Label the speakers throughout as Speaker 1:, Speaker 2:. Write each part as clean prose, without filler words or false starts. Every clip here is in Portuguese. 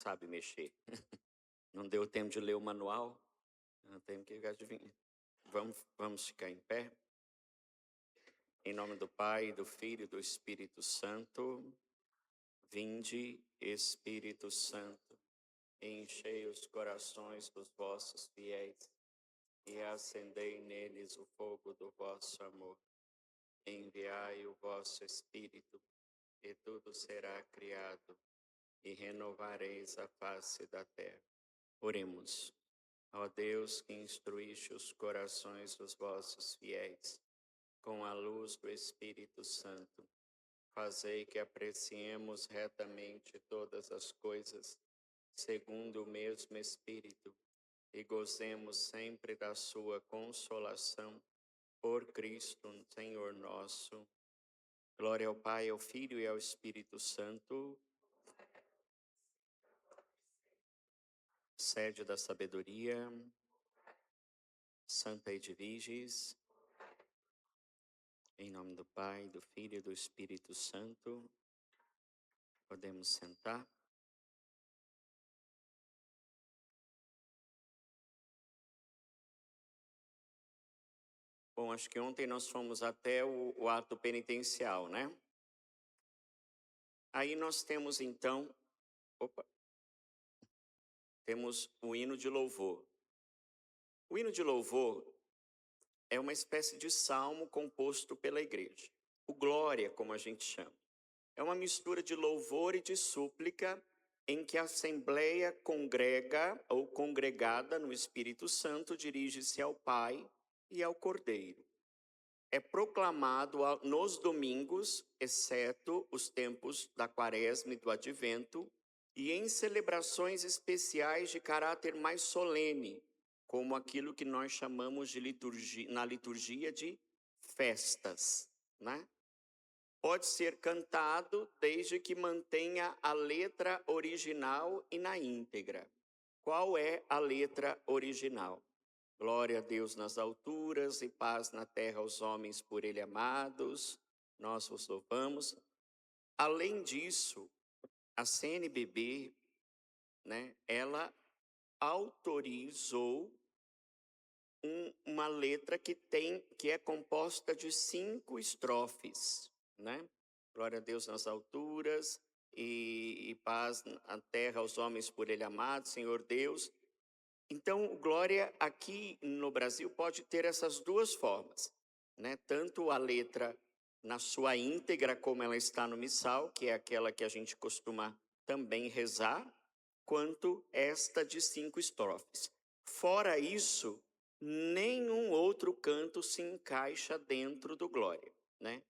Speaker 1: sabe mexer. Não deu tempo de ler o manual, não tem que adivinhar. Vamos ficar em pé? Em nome do Pai, do Filho e do Espírito Santo. Vinde, Espírito Santo, enchei os corações dos vossos fiéis e acendei neles o fogo do vosso amor. Enviai o vosso Espírito, e tudo será criado, e renovareis a face da terra. Oremos. Ó Deus, que instruíste os corações dos vossos fiéis com a luz do Espírito Santo, fazei que apreciemos retamente todas as coisas, segundo o mesmo Espírito, e gozemos sempre da sua consolação, por Cristo, Senhor nosso. Glória ao Pai, ao Filho e ao Espírito Santo. Sede da sabedoria, Santa Edviges, em nome do Pai, do Filho e do Espírito Santo. Podemos sentar. Bom, acho que ontem nós fomos até o ato penitencial, né? Aí nós temos então, temos o hino de louvor. O hino de louvor é uma espécie de salmo composto pela igreja. O glória, como a gente chama. É uma mistura de louvor e de súplica em que a assembleia congrega ou congregada no Espírito Santo dirige-se ao Pai e ao Cordeiro. É proclamado nos domingos, exceto os tempos da Quaresma e do Advento, e em celebrações especiais de caráter mais solene, como aquilo que nós chamamos de liturgia, na liturgia de festas, né? Pode ser cantado desde que mantenha a letra original e na íntegra. Qual é a letra original? Glória a Deus nas alturas e paz na terra aos homens por ele amados. Nós vos louvamos. Além disso, a CNBB, né, ela autorizou uma letra que é composta de 5 estrofes, né? Glória a Deus nas alturas e paz na terra aos homens por ele amados, Senhor Deus. Então, glória aqui no Brasil pode ter essas duas formas, né? Tanto a letra na sua íntegra, como ela está no missal, que é aquela que a gente costuma também rezar, quanto esta de 5 estrofes. Fora isso, nenhum outro canto se encaixa dentro do glória, né?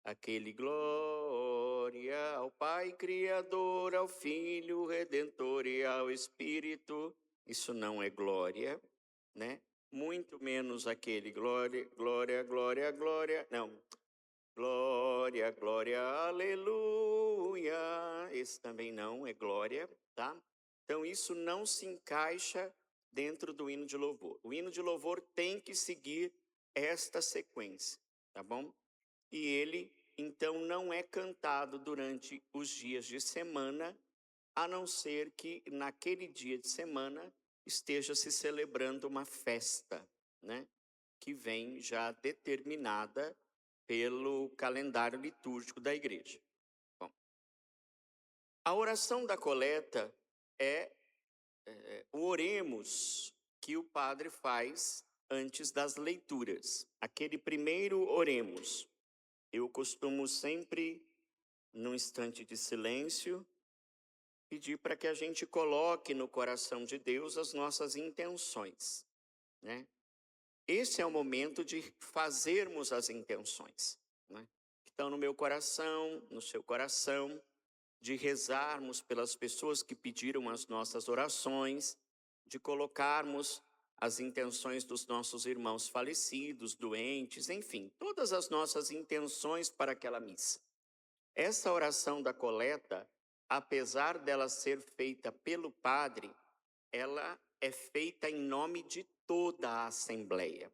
Speaker 1: Aquele glória ao Pai Criador, ao Filho Redentor e ao Espírito. Isso não é glória, né? Muito menos aquele glória, glória, glória, glória. Não. Glória, glória, aleluia. Esse também não é glória, tá? Então isso não se encaixa dentro do hino de louvor. O hino de louvor tem que seguir esta sequência, tá bom? E ele, então, não é cantado durante os dias de semana, a não ser que naquele dia de semana esteja se celebrando uma festa, né? Que vem já determinada pelo calendário litúrgico da igreja. Bom, a oração da coleta é o oremos que o padre faz antes das leituras. Aquele primeiro oremos. Eu costumo sempre, num instante de silêncio, pedir para que a gente coloque no coração de Deus as nossas intenções, né? Esse é o momento de fazermos as intenções, né? Que estão no meu coração, no seu coração, de rezarmos pelas pessoas que pediram as nossas orações, de colocarmos as intenções dos nossos irmãos falecidos, doentes, enfim, todas as nossas intenções para aquela missa. Essa oração da coleta, apesar dela ser feita pelo padre, ela é feita em nome de toda a assembleia.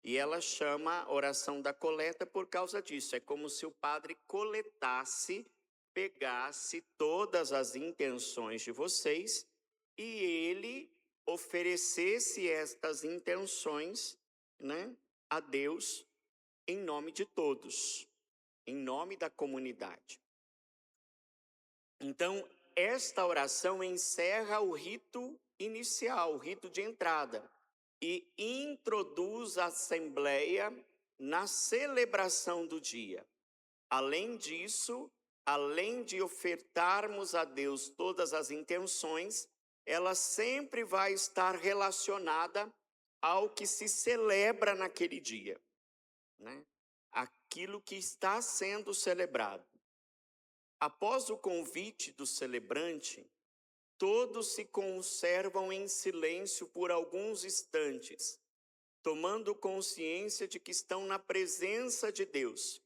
Speaker 1: E ela chama oração da coleta por causa disso. É como se o padre coletasse pegasse todas as intenções de vocês e ele oferecesse estas intenções, né, a Deus em nome de todos, em nome da comunidade. Então, esta oração encerra o rito inicial, o rito de entrada, e introduz a assembleia na celebração do dia. Além disso, além de ofertarmos a Deus todas as intenções, ela sempre vai estar relacionada ao que se celebra naquele dia, né? Aquilo que está sendo celebrado. Após o convite do celebrante, todos se conservam em silêncio por alguns instantes, tomando consciência de que estão na presença de Deus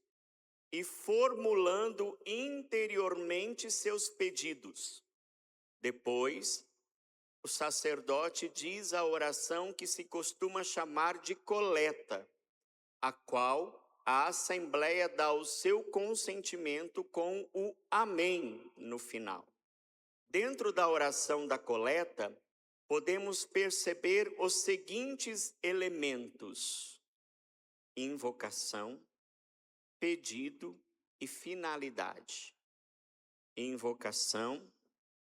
Speaker 1: e formulando interiormente seus pedidos. Depois, o sacerdote diz a oração que se costuma chamar de coleta, a qual a assembleia dá o seu consentimento com o amém no final. Dentro da oração da coleta, podemos perceber os seguintes elementos: invocação, pedido e finalidade. Invocação,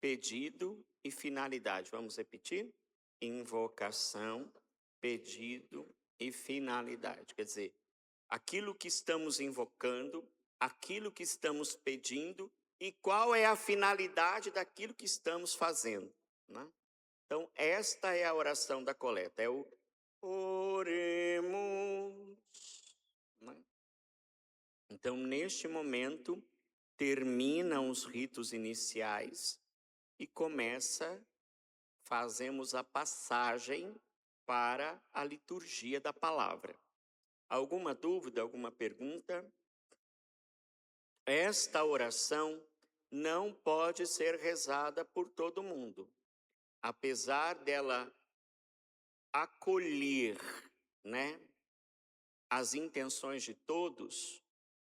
Speaker 1: pedido e finalidade. Vamos repetir? Invocação, pedido e finalidade. Quer dizer, aquilo que estamos invocando, aquilo que estamos pedindo e qual é a finalidade daquilo que estamos fazendo, né? Então, esta é a oração da coleta, é o oremos, né? Então, neste momento, terminam os ritos iniciais e fazemos a passagem para a liturgia da palavra. Alguma dúvida, alguma pergunta? Esta oração não pode ser rezada por todo mundo. Apesar dela acolher, né, as intenções de todos,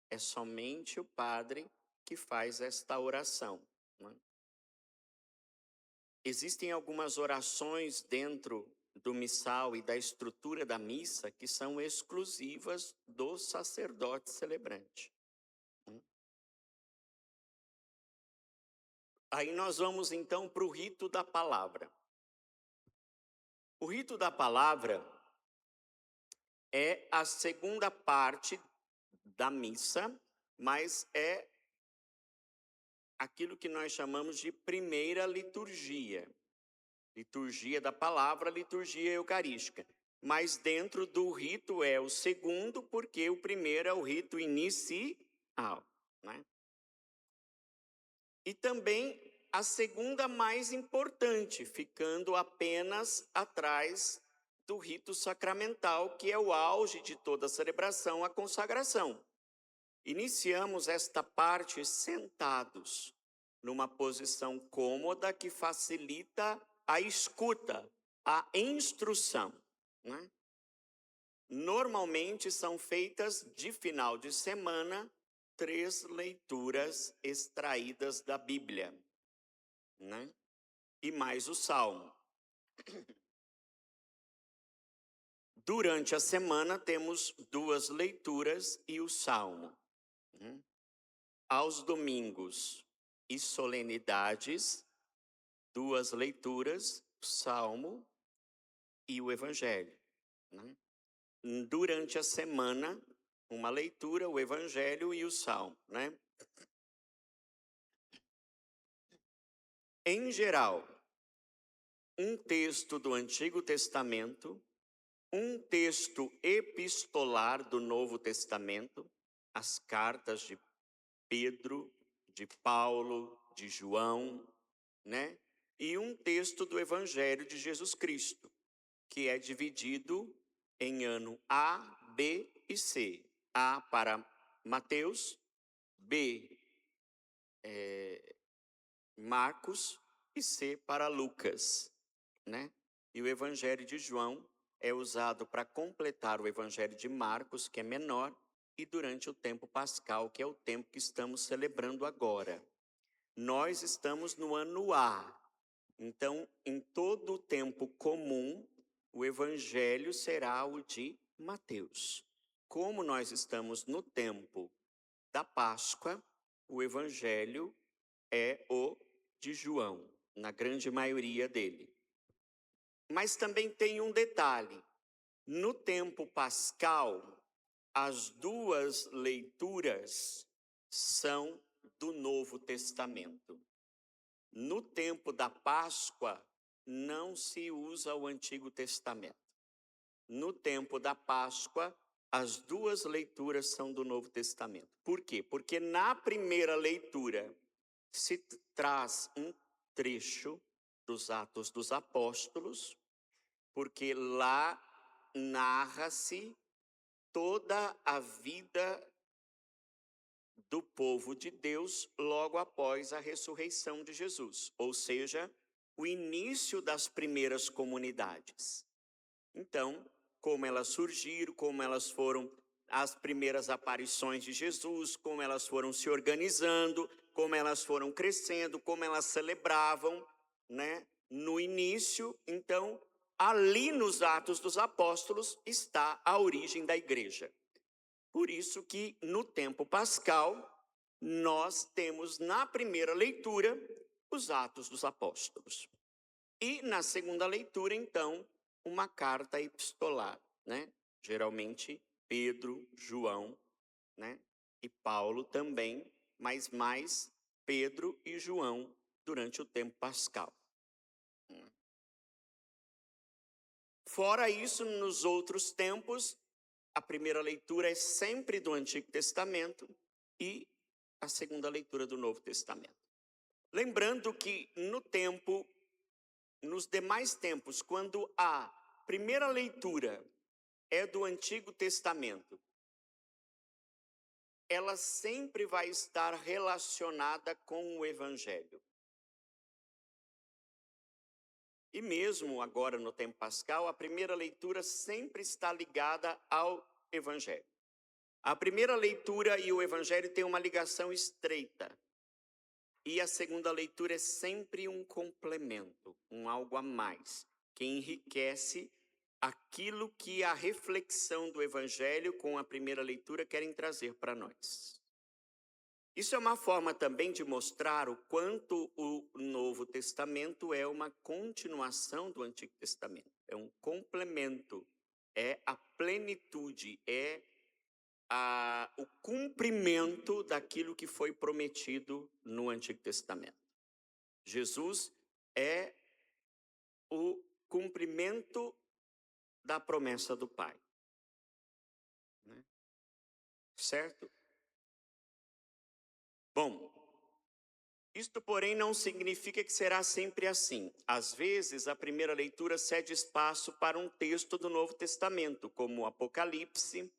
Speaker 1: é somente o padre que faz esta oração, né? Existem algumas orações dentro do missal e da estrutura da missa que são exclusivas do sacerdote celebrante. Aí nós vamos então para o rito da palavra. O rito da palavra é a segunda parte da missa, mas é aquilo que nós chamamos de primeira liturgia. Liturgia da palavra, liturgia eucarística. Mas dentro do rito é o segundo, porque o primeiro é o rito inicial, né? E também a segunda mais importante, ficando apenas atrás do rito sacramental, que é o auge de toda a celebração, a consagração. Iniciamos esta parte sentados, numa posição cômoda que facilita a escuta, a instrução, né? Normalmente são feitas de final de semana 3 leituras extraídas da Bíblia, né? E mais o Salmo. Durante a semana temos 2 leituras e o Salmo. Aos domingos e solenidades, 2 leituras, o Salmo e o Evangelho, né? Durante a semana, uma leitura, o Evangelho e o Salmo, né? Em geral, um texto do Antigo Testamento, um texto epistolar do Novo Testamento, as cartas de Pedro, de Paulo, de João, né? E um texto do Evangelho de Jesus Cristo, que é dividido em ano A, B e C. A para Mateus, B, Marcos e C para Lucas, né? E o Evangelho de João é usado para completar o Evangelho de Marcos, que é menor, e durante o tempo pascal, que é o tempo que estamos celebrando agora, Nós estamos no ano A. Então, em todo o tempo comum, o evangelho será o de Mateus. Como nós estamos no tempo da Páscoa, o evangelho é o de João, na grande maioria dele. Mas também tem um detalhe: no tempo pascal, as duas leituras são do Novo Testamento. No tempo da Páscoa, não se usa o Antigo Testamento. No tempo da Páscoa, as duas leituras são do Novo Testamento. Por quê? Porque na primeira leitura se traz um trecho dos Atos dos Apóstolos, porque lá narra-se toda a vida do povo de Deus logo após a ressurreição de Jesus, ou seja, o início das primeiras comunidades. Então, como elas surgiram, como elas foram as primeiras aparições de Jesus, como elas foram se organizando, como elas foram crescendo, como elas celebravam, né? No início, então, ali nos Atos dos Apóstolos está a origem da igreja. Por isso que no tempo pascal, nós temos na primeira leitura os Atos dos Apóstolos. E na segunda leitura, então, uma carta epistolar, né? Geralmente Pedro, João, né? E Paulo também, mas mais Pedro e João durante o tempo pascal. Fora isso, nos outros tempos, a primeira leitura é sempre do Antigo Testamento e a segunda leitura do Novo Testamento. Lembrando que nos demais tempos, quando a primeira leitura é do Antigo Testamento, ela sempre vai estar relacionada com o Evangelho. E mesmo agora no tempo pascal, a primeira leitura sempre está ligada ao Evangelho. A primeira leitura e o Evangelho têm uma ligação estreita. E a segunda leitura é sempre um complemento, um algo a mais, que enriquece aquilo que a reflexão do Evangelho com a primeira leitura querem trazer para nós. Isso é uma forma também de mostrar o quanto o Novo Testamento é uma continuação do Antigo Testamento. É um complemento, é a plenitude, é o cumprimento daquilo que foi prometido no Antigo Testamento. Jesus é o cumprimento da promessa do Pai. Né? Certo? Bom, isto, porém, não significa que será sempre assim. Às vezes, a primeira leitura cede espaço para um texto do Novo Testamento, como o Apocalipse,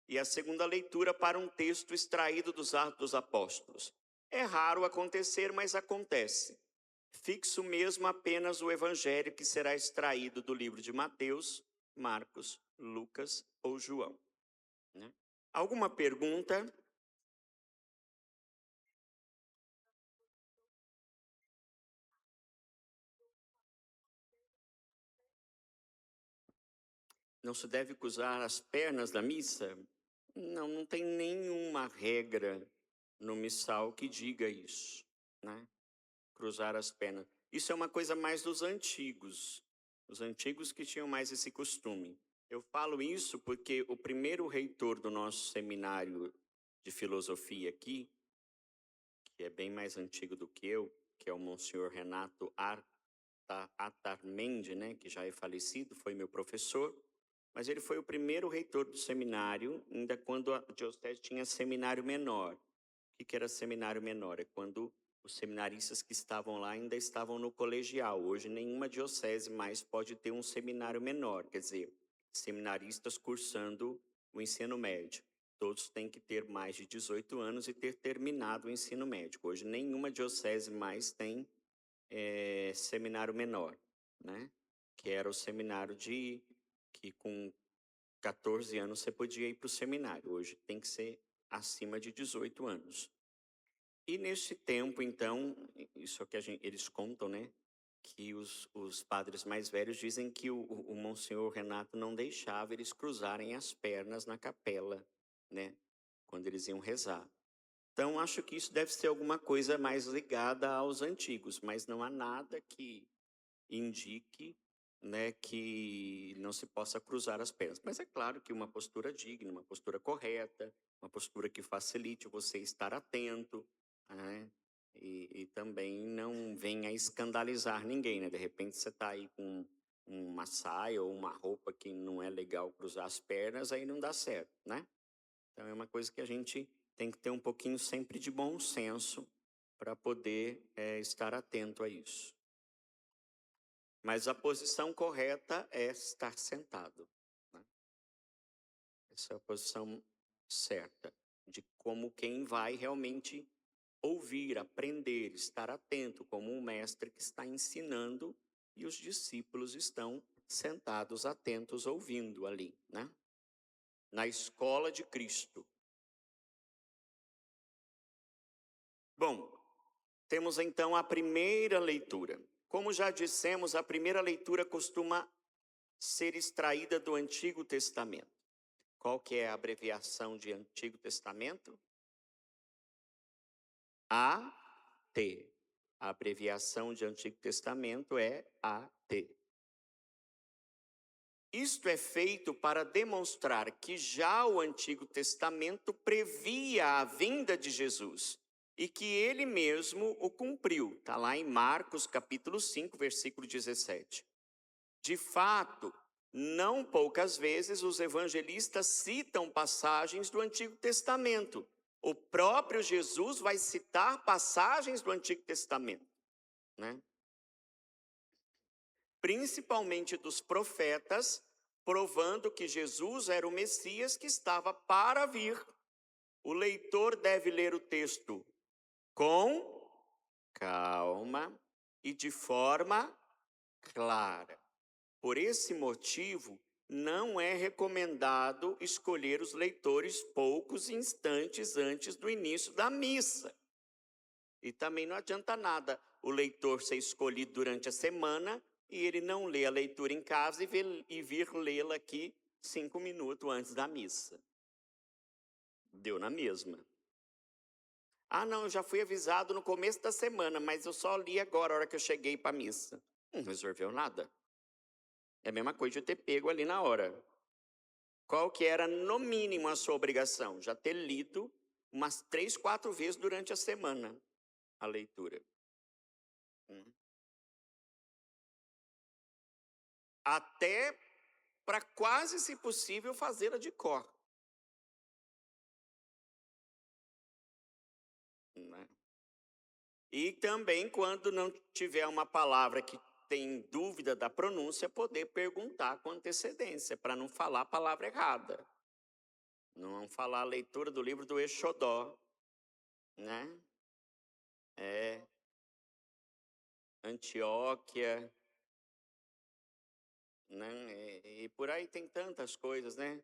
Speaker 1: e a segunda leitura para um texto extraído dos Atos dos Apóstolos. É raro acontecer, mas acontece. Fixo mesmo apenas o Evangelho que será extraído do livro de Mateus, Marcos, Lucas ou João. Né? Alguma pergunta? Não se deve cruzar as pernas na missa? Não tem nenhuma regra no missal que diga isso, né? Cruzar as pernas. Isso é uma coisa mais dos antigos. Os antigos que tinham mais esse costume. Eu falo isso porque o primeiro reitor do nosso seminário de filosofia aqui, que é bem mais antigo do que eu, que é o Monsenhor Renato Atarmendi, né, que já é falecido, foi meu professor, mas ele foi o primeiro reitor do seminário, ainda quando a diocese tinha seminário menor. O que era seminário menor? É quando os seminaristas que estavam lá ainda estavam no colegial. Hoje nenhuma diocese mais pode ter um seminário menor, quer dizer, seminaristas cursando o ensino médio. Todos têm que ter mais de 18 anos e ter terminado o ensino médio. Hoje nenhuma diocese mais tem seminário menor, né? Que era o seminário que com 14 anos você podia ir para o seminário. Hoje tem que ser acima de 18 anos. E nesse tempo, então, isso é o que eles contam, né? Que os padres mais velhos dizem que o Monsenhor Renato não deixava eles cruzarem as pernas na capela, né? Quando eles iam rezar. Então, acho que isso deve ser alguma coisa mais ligada aos antigos, mas não há nada que indique, né, que não se possa cruzar as pernas. Mas é claro que uma postura digna, uma postura correta, uma postura que facilite você estar atento, né, e também não venha escandalizar ninguém, né? De repente você está aí com uma saia ou uma roupa que não é legal cruzar as pernas, aí não dá certo, né? Então é uma coisa que a gente tem que ter um pouquinho sempre de bom senso para poder estar atento a isso. Mas a posição correta é estar sentado, né? Essa é a posição certa, de como quem vai realmente ouvir, aprender, estar atento, como um mestre que está ensinando e os discípulos estão sentados, atentos, ouvindo ali, né? Na escola de Cristo. Bom, temos então a primeira leitura. Como já dissemos, a primeira leitura costuma ser extraída do Antigo Testamento. Qual que é a abreviação de Antigo Testamento? AT. A abreviação de Antigo Testamento é AT. Isto é feito para demonstrar que já o Antigo Testamento previa a vinda de Jesus e que ele mesmo o cumpriu. Está lá em Marcos capítulo 5, versículo 17. De fato, não poucas vezes os evangelistas citam passagens do Antigo Testamento. O próprio Jesus vai citar passagens do Antigo Testamento, né? Principalmente dos profetas, provando que Jesus era o Messias que estava para vir. O leitor deve ler o texto com calma e de forma clara. Por esse motivo, não é recomendado escolher os leitores poucos instantes antes do início da missa. E também não adianta nada o leitor ser escolhido durante a semana e ele não lê a leitura em casa e vir lê-la aqui 5 minutos antes da missa. Deu na mesma. Ah, não, eu já fui avisado no começo da semana, mas eu só li agora, a hora que eu cheguei para a missa. Não resolveu nada. É a mesma coisa de eu ter pego ali na hora. Qual que era, no mínimo, a sua obrigação? Já ter lido umas 3, 4 vezes durante a semana a leitura. Até para quase, se possível, fazê-la de cor. Né? E também, quando não tiver uma palavra que tem dúvida da pronúncia, poder perguntar com antecedência, para não falar a palavra errada. Não falar a leitura do livro do Exodó, né? Antioquia, né? E por aí tem tantas coisas, né?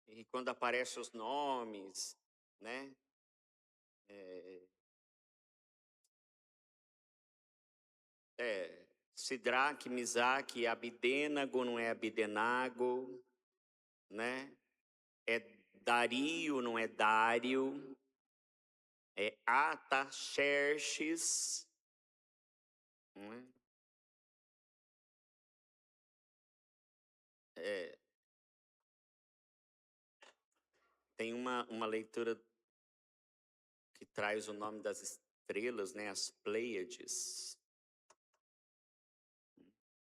Speaker 1: E quando aparecem os nomes, né? Sidraque, Misaque, Abidênago, não é Abidenago, né? É Dario, não é Dário. É Ataxerxes, não é? Tem uma leitura que traz o nome das estrelas, né? As Pleiades.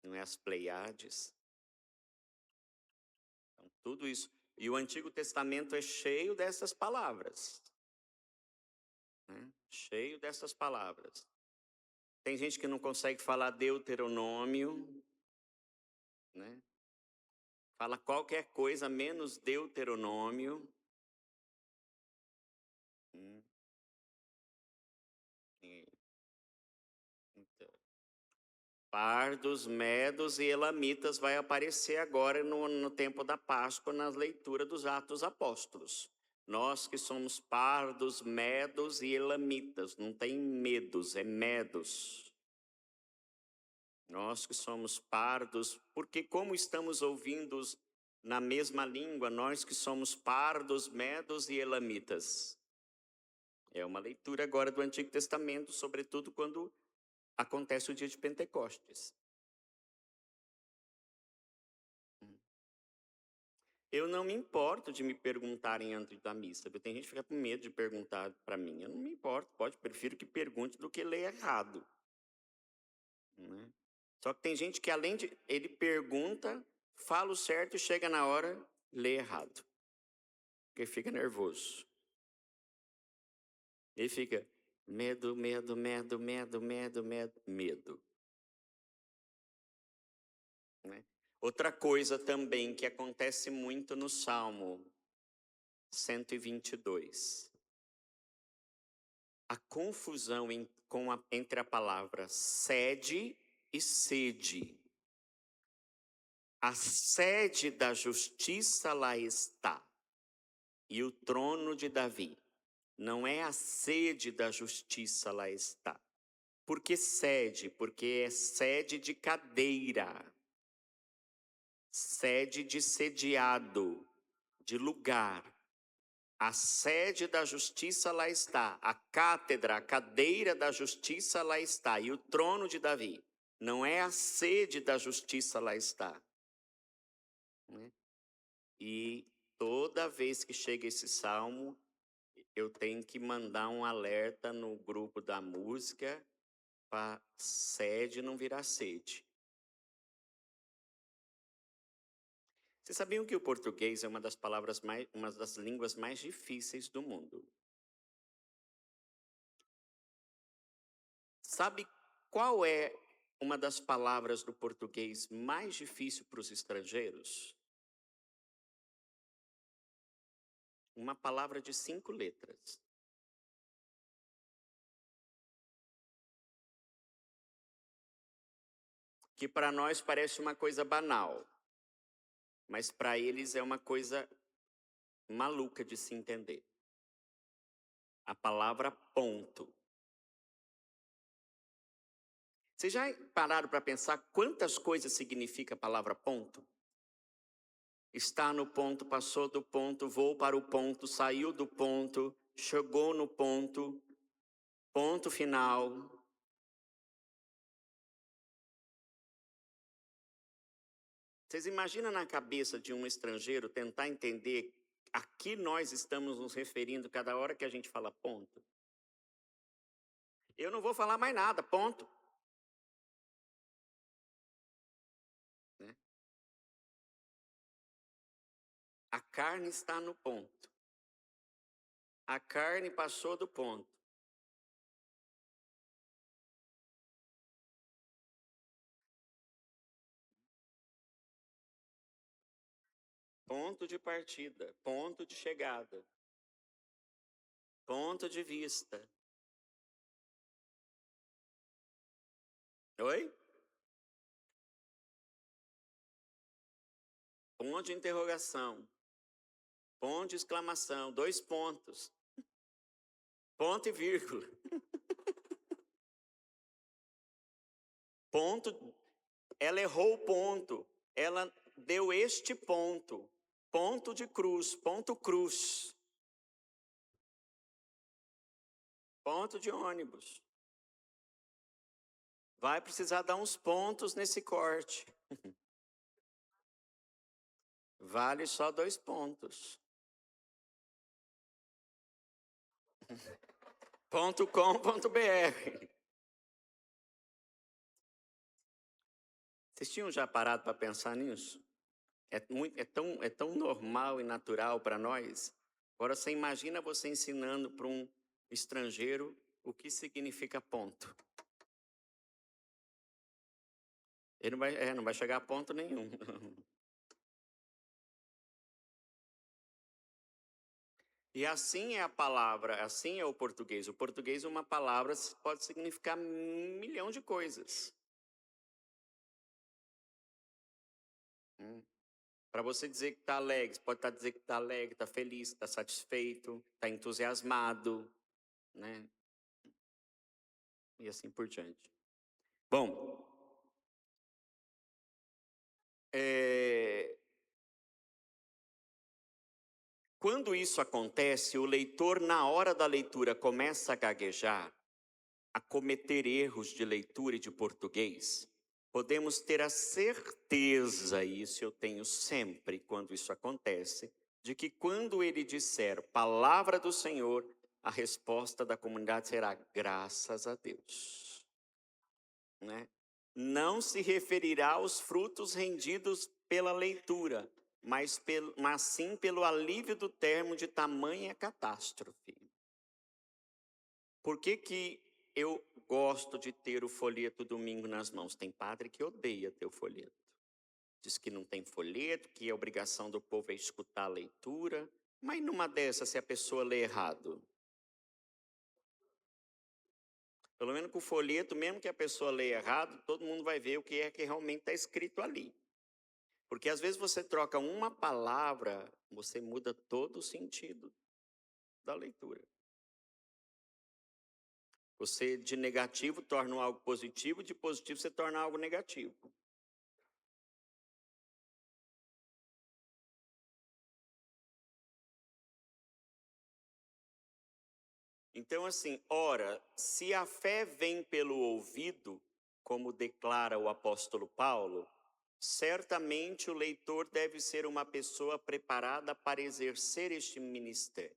Speaker 1: Não é as Pleiades. Então, tudo isso. E o Antigo Testamento é cheio dessas palavras. Né? Cheio dessas palavras. Tem gente que não consegue falar Deuteronômio, né? Fala qualquer coisa menos Deuteronômio. Então, pardos, medos e elamitas vai aparecer agora no tempo da Páscoa, na leitura dos Atos Apóstolos. Nós que somos pardos, medos e elamitas, não tem medos, é medos. Nós que somos pardos, porque como estamos ouvindo na mesma língua, nós que somos pardos, medos e elamitas. É uma leitura agora do Antigo Testamento, sobretudo quando acontece o dia de Pentecostes. Eu não me importo de me perguntarem antes da missa. Tem gente que fica com medo de perguntar para mim. Eu não me importo, prefiro que pergunte do que ler errado. Né? Só que tem gente que além de... ele pergunta, fala o certo e chega na hora, lê errado. Porque fica nervoso. Ele fica medo. Né? Outra coisa também que acontece muito no Salmo 122. A confusão entre a palavra sede e sede. A sede da justiça lá está, e o trono de Davi. Não é a sede da justiça lá está. Por que sede? Porque é sede de cadeira. Sede de sediado, de lugar. A sede da justiça lá está, a cátedra, a cadeira da justiça lá está, e o trono de Davi. Não é a sede da justiça lá está. Né? E toda vez que chega esse salmo, eu tenho que mandar um alerta no grupo da música para sede não virar sede. Vocês sabiam que o português é uma das línguas mais difíceis do mundo? Sabe qual é uma das palavras do português mais difícil para os estrangeiros? Uma palavra de 5 letras. Que para nós parece uma coisa banal, mas para eles é uma coisa maluca de se entender. A palavra ponto. Vocês já pararam para pensar quantas coisas significa a palavra ponto? Está no ponto, passou do ponto, vou para o ponto, saiu do ponto, chegou no ponto, ponto final. Vocês imaginam na cabeça de um estrangeiro tentar entender a que nós estamos nos referindo cada hora que a gente fala ponto? Eu não vou falar mais nada, ponto. Né? A carne está no ponto. A carne passou do ponto. Ponto de partida, ponto de chegada, ponto de vista. Oi? Ponto de interrogação, ponto de exclamação, 2 pontos, ponto e vírgula. Ponto, ela errou o ponto, ela deu este ponto, ponto de cruz, ponto cruz, ponto de ônibus. Vai precisar dar uns pontos nesse corte. Vale só 2 pontos. .com.br. Vocês tinham já parado para pensar nisso? É tão normal e natural para nós. Agora você imagina você ensinando para um estrangeiro o que significa ponto. Ele não vai chegar a ponto nenhum. E assim é a palavra, assim é o português. O português, uma palavra pode significar 1 milhão de coisas. Para você dizer que está alegre, você pode dizer que está alegre, está feliz, está satisfeito, está entusiasmado, né? E assim por diante. Bom, quando isso acontece, o leitor, na hora da leitura, começa a gaguejar, a cometer erros de leitura e de português. Podemos ter a certeza, e isso eu tenho sempre quando isso acontece, de que quando ele disser palavra do Senhor, a resposta da comunidade será graças a Deus, né? Não se referirá aos frutos rendidos pela leitura, mas sim pelo alívio do termo de tamanha catástrofe. Por que eu gosto de ter o folheto domingo nas mãos? Tem padre que odeia ter o folheto. Diz que não tem folheto, que a obrigação do povo é escutar a leitura. Mas numa dessas, se a pessoa lê errado? Pelo menos com o folheto, mesmo que a pessoa lê errado, todo mundo vai ver o que é que realmente está escrito ali. Porque às vezes você troca uma palavra, você muda todo o sentido da leitura. Você de negativo torna algo positivo, de positivo você torna algo negativo. Então, assim, ora, se a fé vem pelo ouvido, como declara o apóstolo Paulo, certamente o leitor deve ser uma pessoa preparada para exercer este ministério.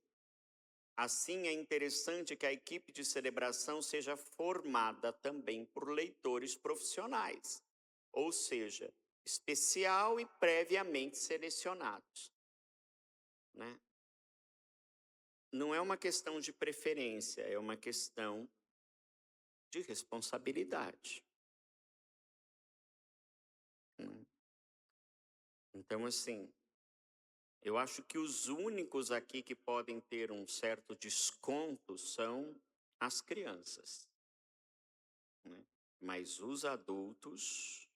Speaker 1: Assim, é interessante que a equipe de celebração seja formada também por leitores profissionais, ou seja, especial e previamente selecionados, né? Não é uma questão de preferência, é uma questão de responsabilidade. Então, assim, eu acho que os únicos aqui que podem ter um certo desconto são as crianças, né? Mas os adultos,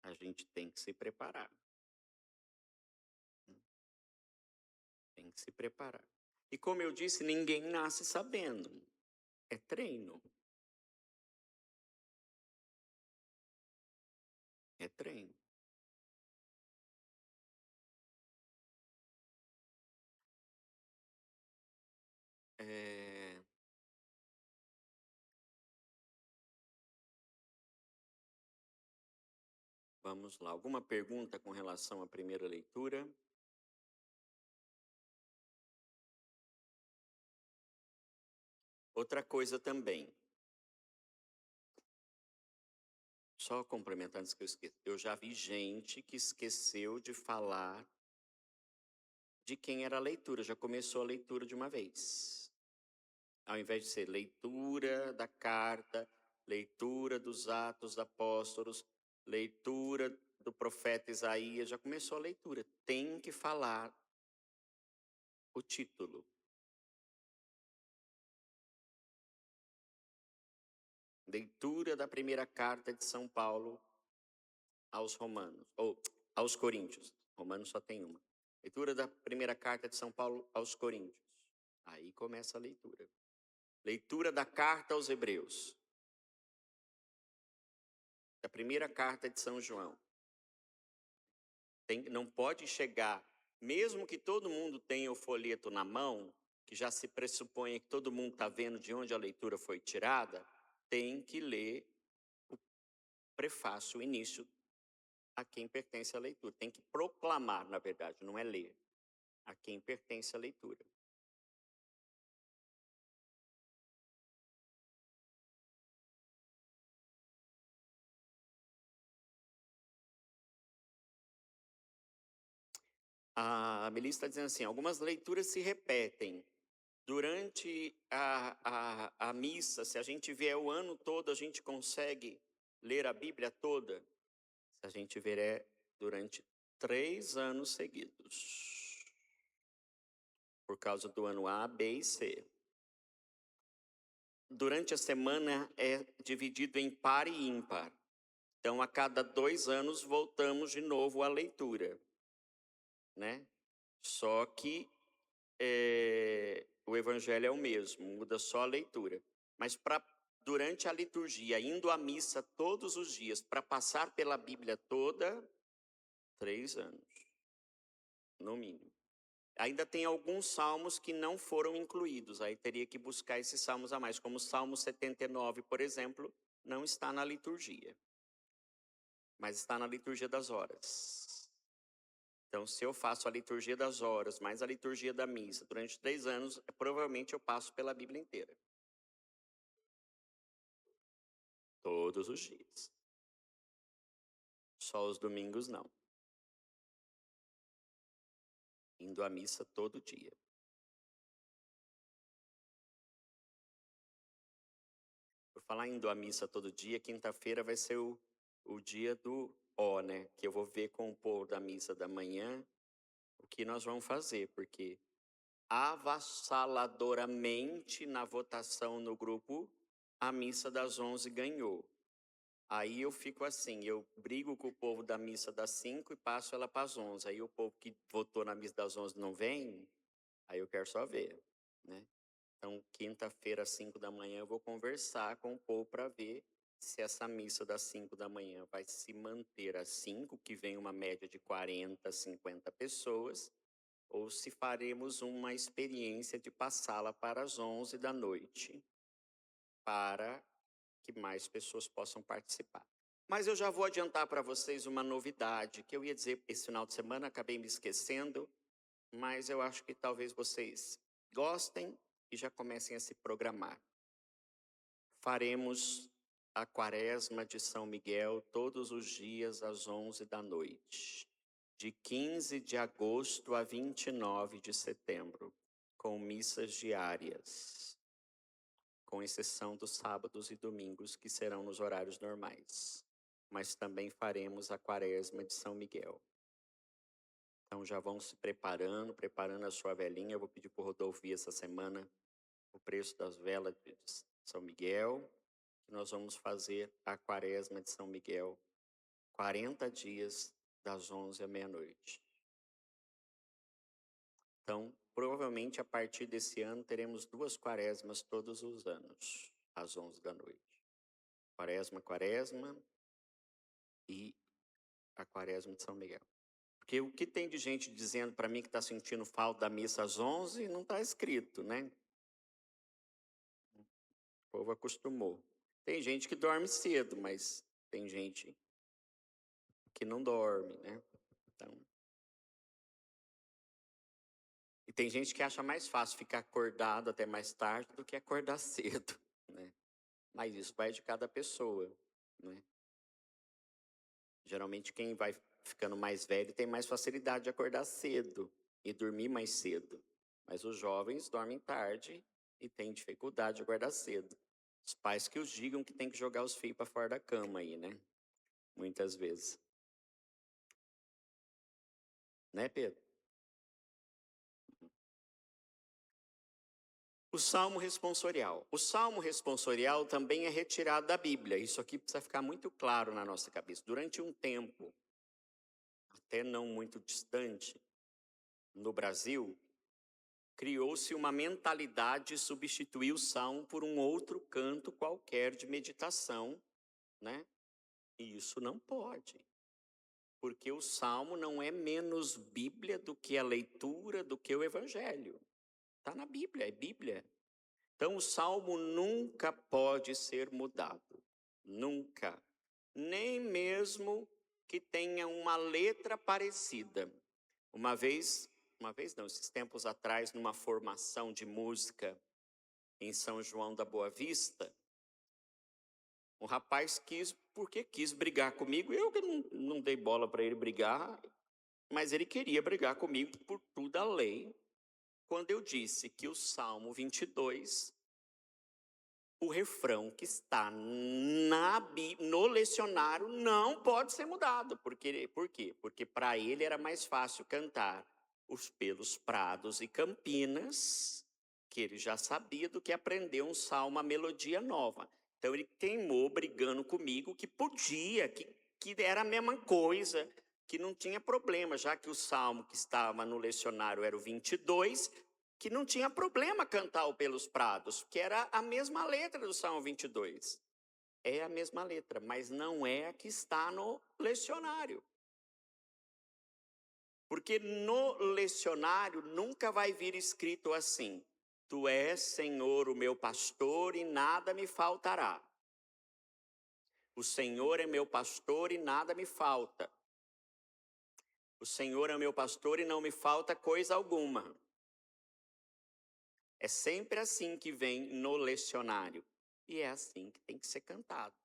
Speaker 1: a gente tem que se preparar. Tem que se preparar. E como eu disse, ninguém nasce sabendo. É treino. É treino. Vamos lá. Alguma pergunta com relação à primeira leitura? Outra coisa também. Só complementando antes que eu esqueça. Eu já vi gente que esqueceu de falar de quem era a leitura. Já começou a leitura de uma vez. Ao invés de ser leitura da carta, leitura dos Atos dos Apóstolos, leitura do profeta Isaías, já começou a leitura. Tem que falar o título. Leitura da primeira carta de São Paulo aos Romanos, ou aos Coríntios. Romanos só tem uma. Leitura da primeira carta de São Paulo aos Coríntios. Aí começa a leitura. Leitura da carta aos Hebreus. Da primeira carta de São João. Não pode chegar, mesmo que todo mundo tenha o folheto na mão, que já se pressupõe que todo mundo está vendo de onde a leitura foi tirada, tem que ler o prefácio, o início, a quem pertence a leitura. Tem que proclamar, na verdade, não é ler, a quem pertence a leitura. A Melissa está dizendo assim, algumas leituras se repetem. Durante a missa, se a gente vier o ano todo, a gente consegue ler a Bíblia toda? Se a gente vier durante 3 anos seguidos. Por causa do ano A, B e C. Durante a semana é dividido em par e ímpar. Então, a cada 2 anos, voltamos de novo à leitura, né? Só que o evangelho é o mesmo, muda só a leitura. Mas durante a liturgia, indo à missa todos os dias, para passar pela Bíblia toda, 3 anos, no mínimo. Ainda tem alguns salmos que não foram incluídos, aí teria que buscar esses salmos a mais, como o Salmo 79, por exemplo, não está na liturgia, mas está na liturgia das horas. Então, se eu faço a liturgia das horas, mais a liturgia da missa, durante 3 anos, provavelmente eu passo pela Bíblia inteira. Todos os dias. Só os domingos não. Indo à missa todo dia. Por falar indo à missa todo dia, quinta-feira vai ser o dia do né? Que eu vou ver com o povo da missa da manhã o que nós vamos fazer, porque avassaladoramente na votação no grupo, a missa das 11 ganhou. Aí eu fico assim, eu brigo com o povo da missa das 5 e passo ela para as 11. Aí o povo que votou na missa das 11 não vem, aí eu quero só ver, né? Então, quinta-feira, às 5 da manhã, eu vou conversar com o povo para ver se essa missa das 5 da manhã vai se manter às 5, que vem uma média de 40, 50 pessoas, ou se faremos uma experiência de passá-la para as 11 da noite, para que mais pessoas possam participar. Mas eu já vou adiantar para vocês uma novidade, que eu ia dizer esse final de semana, acabei me esquecendo, mas eu acho que talvez vocês gostem e já comecem a se programar. Faremos a quaresma de São Miguel todos os dias às 11 da noite, de 15 de agosto a 29 de setembro, com missas diárias, com exceção dos sábados e domingos, que serão nos horários normais. Mas também faremos a quaresma de São Miguel. Então já vão se preparando a sua velinha. Eu vou pedir para o Rodolfo vir essa semana o preço das velas de São Miguel. Nós vamos fazer a quaresma de São Miguel, 40 dias, das 11 à meia-noite. Então, provavelmente a partir desse ano teremos 2 quaresmas todos os anos, às 11 da noite. Quaresma e a quaresma de São Miguel. Porque o que tem de gente dizendo para mim que está sentindo falta da missa às 11, não está escrito, né? O povo acostumou. Tem gente que dorme cedo, mas tem gente que não dorme, né? Então, e tem gente que acha mais fácil ficar acordado até mais tarde do que acordar cedo, né? Mas isso vai de cada pessoa, né? Geralmente quem vai ficando mais velho tem mais facilidade de acordar cedo e dormir mais cedo. Mas os jovens dormem tarde e têm dificuldade de acordar cedo. Os pais que os digam que tem que jogar os filhos para fora da cama aí, né? Muitas vezes. Né, Pedro? O Salmo responsorial. O Salmo responsorial também é retirado da Bíblia. Isso aqui precisa ficar muito claro na nossa cabeça. Durante um tempo, até não muito distante, no Brasil, criou-se uma mentalidade de substituir o Salmo por um outro canto qualquer de meditação, né? E isso não pode. Porque o Salmo não é menos Bíblia do que a leitura, do que o Evangelho. Está na Bíblia, é Bíblia. Então o Salmo nunca pode ser mudado. Nunca. Nem mesmo que tenha uma letra parecida. Uma vez não, esses tempos atrás, numa formação de música em São João da Boa Vista, um rapaz quis brigar comigo. Eu que não dei bola para ele brigar, mas ele queria brigar comigo por toda a lei, quando eu disse que o Salmo 22, o refrão que está no lecionário não pode ser mudado. Por quê? Porque para ele era mais fácil cantar os pelos prados e campinas, que ele já sabia, do que aprender um salmo, uma melodia nova. Então ele teimou brigando comigo que podia, que era a mesma coisa, que não tinha problema, já que o salmo que estava no lecionário era o 22, que não tinha problema cantar o Pelos Prados, que era a mesma letra do salmo 22. É a mesma letra, mas não é a que está no lecionário. Porque no lecionário nunca vai vir escrito assim: Tu és, Senhor, o meu pastor e nada me faltará. O Senhor é meu pastor e nada me falta. O Senhor é meu pastor e não me falta coisa alguma. É sempre assim que vem no lecionário. E é assim que tem que ser cantado.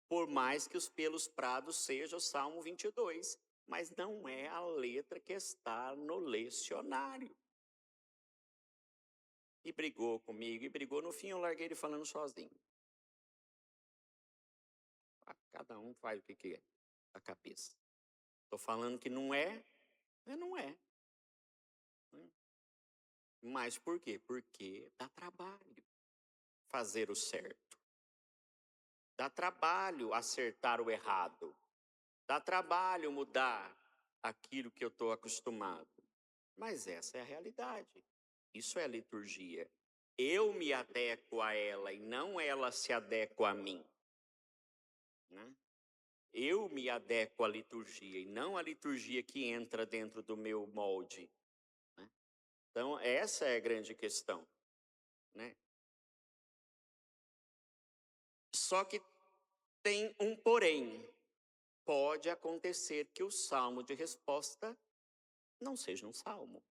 Speaker 1: Por mais que os Pelos Prados seja o Salmo 22. Mas não é a letra que está no lecionário. E brigou comigo, e brigou. No fim eu larguei ele falando sozinho. Cada um faz o que quer da cabeça. Estou falando que não é, mas não é. Mas por quê? Porque dá trabalho fazer o certo. Dá trabalho acertar o errado. Dá trabalho mudar aquilo que eu estou acostumado. Mas essa é a realidade. Isso é a liturgia. Eu me adequo a ela e não ela se adequa a mim. Né? Eu me adequo à liturgia e não a liturgia que entra dentro do meu molde. Né? Então, essa é a grande questão. Né? Só que tem um porém. Pode acontecer que o salmo de resposta não seja um salmo.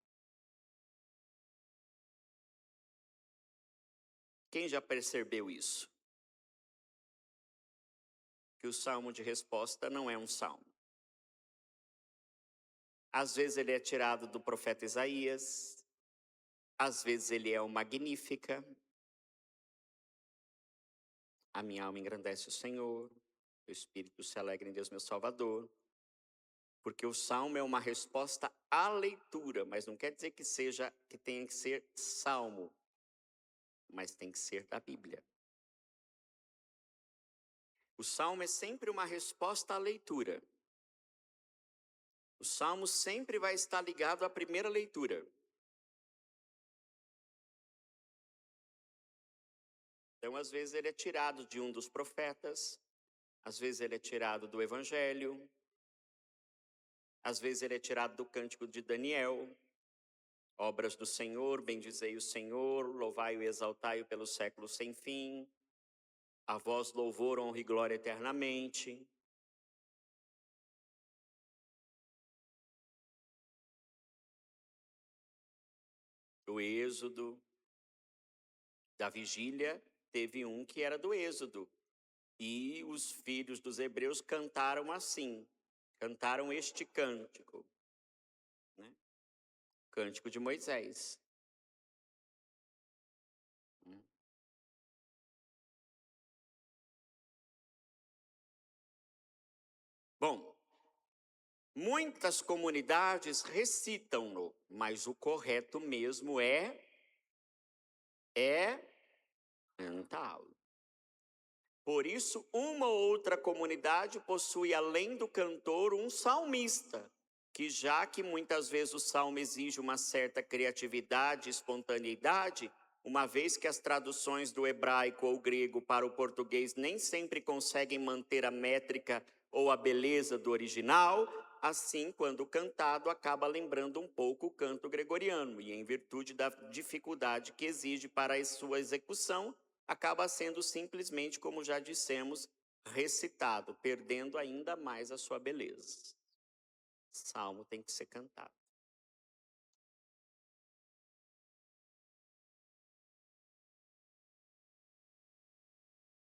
Speaker 1: Quem já percebeu isso? Que o salmo de resposta não é um salmo. Às vezes ele é tirado do profeta Isaías, às vezes ele é o Magnífica. A minha alma engrandece o Senhor, o espírito se alegra em Deus meu Salvador. Porque o salmo é uma resposta à leitura, mas não quer dizer que tenha que ser salmo, mas tem que ser da Bíblia. O salmo é sempre uma resposta à leitura. O salmo sempre vai estar ligado à primeira leitura. Então, às vezes ele é tirado de um dos profetas, às vezes ele é tirado do Evangelho, às vezes ele é tirado do Cântico de Daniel. Obras do Senhor, bendizei o Senhor, louvai-o e exaltai-o pelos séculos sem fim. A vós louvor, honra e glória eternamente. O Êxodo, da vigília, teve um que era do Êxodo. E os filhos dos hebreus cantaram assim, cantaram este cântico, né? Cântico de Moisés. Bom, muitas comunidades recitam-no, mas o correto mesmo é cantá-lo. Por isso, uma ou outra comunidade possui, além do cantor, um salmista, que já que muitas vezes o salmo exige uma certa criatividade e espontaneidade, uma vez que as traduções do hebraico ou grego para o português nem sempre conseguem manter a métrica ou a beleza do original, assim, quando cantado, acaba lembrando um pouco o canto gregoriano, e em virtude da dificuldade que exige para a sua execução, acaba sendo simplesmente, como já dissemos, recitado, perdendo ainda mais a sua beleza. Salmo tem que ser cantado.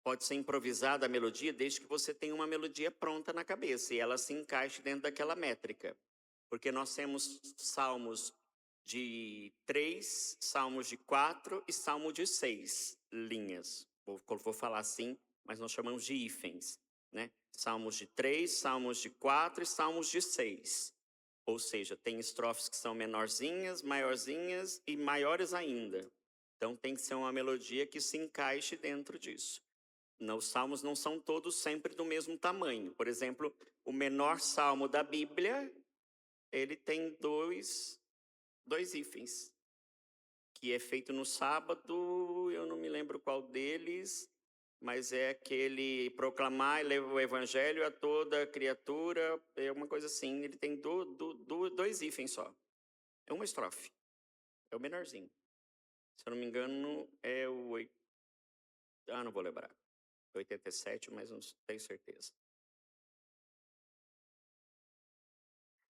Speaker 1: Pode ser improvisada a melodia desde que você tenha uma melodia pronta na cabeça e ela se encaixe dentro daquela métrica. Porque nós temos salmos de 3, salmos de 4 e salmo de 6 linhas. Vou falar assim, mas nós chamamos de hífens, né? Salmos de 3, salmos de 4 e salmos de 6. Ou seja, tem estrofes que são menorzinhas, maiorzinhas e maiores ainda. Então tem que ser uma melodia que se encaixe dentro disso. Os salmos não são todos sempre do mesmo tamanho. Por exemplo, o menor salmo da Bíblia, ele tem dois hífens, que é feito no sábado, eu não me lembro qual deles, mas é aquele proclamar o evangelho a toda criatura, é uma coisa assim, ele tem dois hífens só. É uma estrofe, é o menorzinho. Se eu não me engano, é o... não vou lembrar. 87, mas não tenho certeza.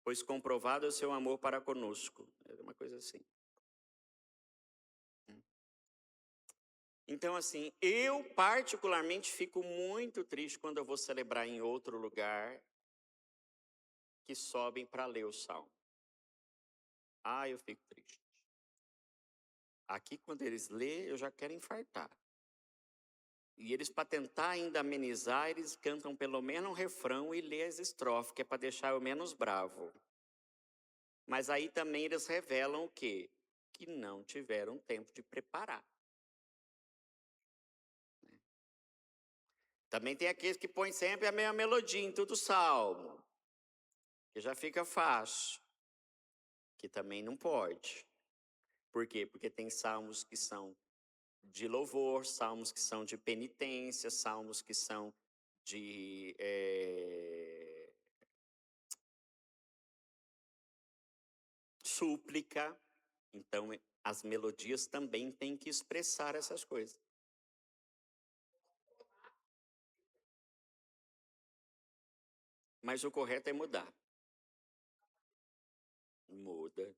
Speaker 1: Pois comprovado é o seu amor para conosco. É uma coisa assim. Então, assim, eu particularmente fico muito triste quando eu vou celebrar em outro lugar que sobem para ler o salmo. Eu fico triste. Aqui, quando eles lêem, eu já quero infartar. E eles, para tentar ainda amenizar, eles cantam pelo menos um refrão e lê as estrofes, que é para deixar eu menos bravo. Mas aí também eles revelam o quê? Que não tiveram tempo de preparar. Também tem aqueles que põem sempre a mesma melodia em todo salmo, que já fica fácil, que também não pode. Por quê? Porque tem salmos que são de louvor, salmos que são de penitência, salmos que são de súplica. Então, as melodias também têm que expressar essas coisas. Mas o correto é mudar. Muda.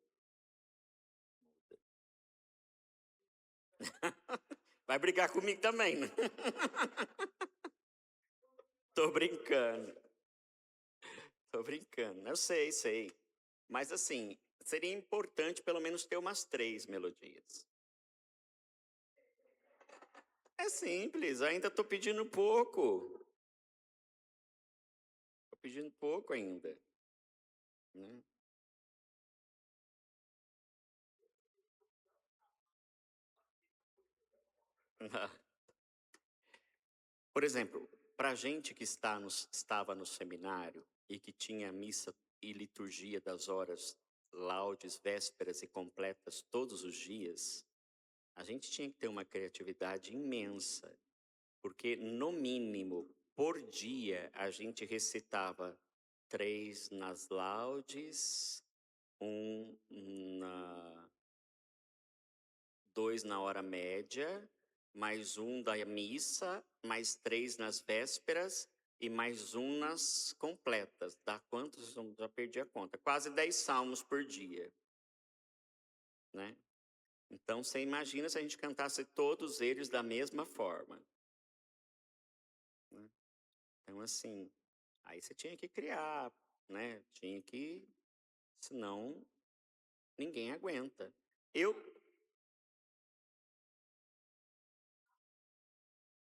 Speaker 1: Vai brigar comigo também, né? Tô brincando. Tô brincando. Eu sei. Mas assim, seria importante pelo menos ter umas 3 melodias. É simples, ainda tô pedindo pouco. Tô pedindo pouco ainda. Né? Por exemplo, para a gente que estava no seminário e que tinha missa e liturgia das horas laudes, vésperas e completas todos os dias, a gente tinha que ter uma criatividade imensa, porque no mínimo por dia a gente recitava 3 nas laudes, 2 na hora média, mais 1 da missa, mais 3 nas vésperas e mais 1 nas completas. Dá quantos? Já perdi a conta. Quase 10 salmos por dia. Né? Então, você imagina se a gente cantasse todos eles da mesma forma. Né? Então, assim, aí você tinha que criar, né? Tinha que... Senão, ninguém aguenta.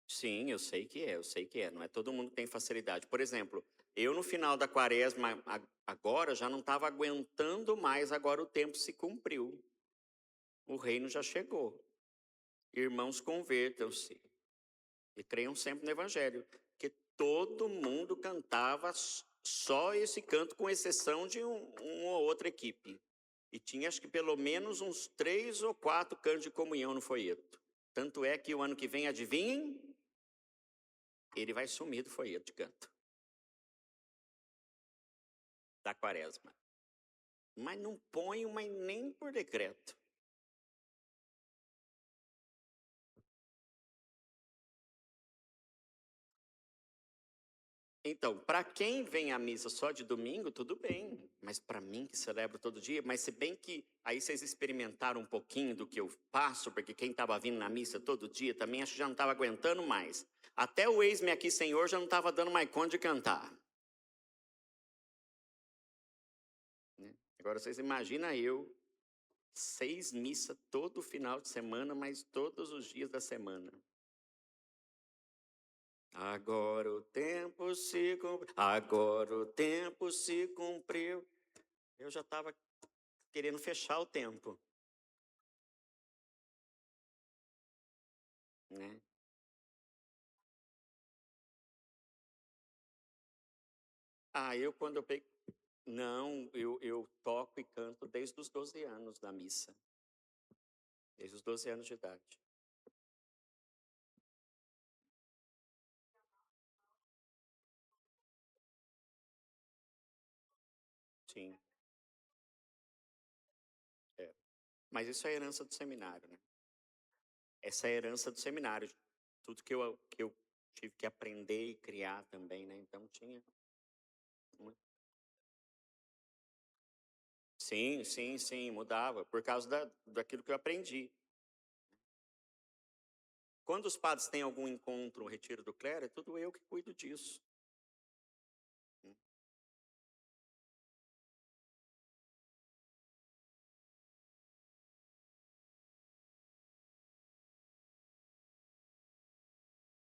Speaker 1: Sim, eu sei que é. Não é todo mundo que tem facilidade. Por exemplo, eu no final da quaresma, agora, já não estava aguentando mais, agora o tempo se cumpriu. O reino já chegou. Irmãos, convertam-se e creiam sempre no evangelho. Porque todo mundo cantava só esse canto, com exceção de uma ou outra equipe. E tinha, acho que pelo menos uns 3 ou 4 cantos de comunhão no folheto. Tanto é que o ano que vem, adivinhem? Ele vai sumir do folheto de canto da quaresma. Mas não põe nem por decreto. Então, para quem vem à missa só de domingo, tudo bem. Mas para mim, que celebro todo dia, mas se bem que aí vocês experimentaram um pouquinho do que eu passo, porque quem estava vindo na missa todo dia também, acho que já não estava aguentando mais. Até o Eis-me Aqui, Senhor, já não estava dando mais conta de cantar. Né? Agora, vocês imaginam eu, 6 missas todo final de semana, mas todos os dias da semana. Agora o tempo se cumpriu. Agora o tempo se cumpriu. Eu já estava querendo fechar o tempo. Né? Eu quando eu peguei... Não, eu toco e canto desde os 12 anos na missa. Desde os 12 anos de idade. Sim, é. Mas isso é herança do seminário, né? Essa é a herança do seminário. Tudo que eu tive que aprender e criar também, né? Então tinha... Sim, sim, sim, mudava. Por causa daquilo que eu aprendi. Quando os padres têm algum encontro, um retiro do clero, é tudo eu que cuido disso.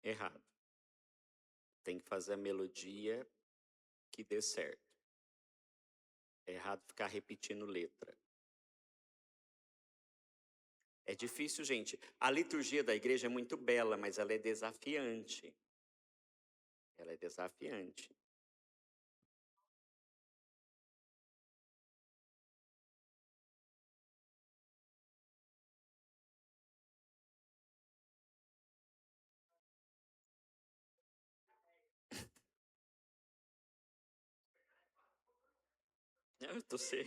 Speaker 1: Errado. Tem que fazer a melodia que dê certo. É errado ficar repetindo letra. É difícil, gente. A liturgia da igreja é muito bela, mas ela é desafiante. Ela é desafiante. Eu tô sei.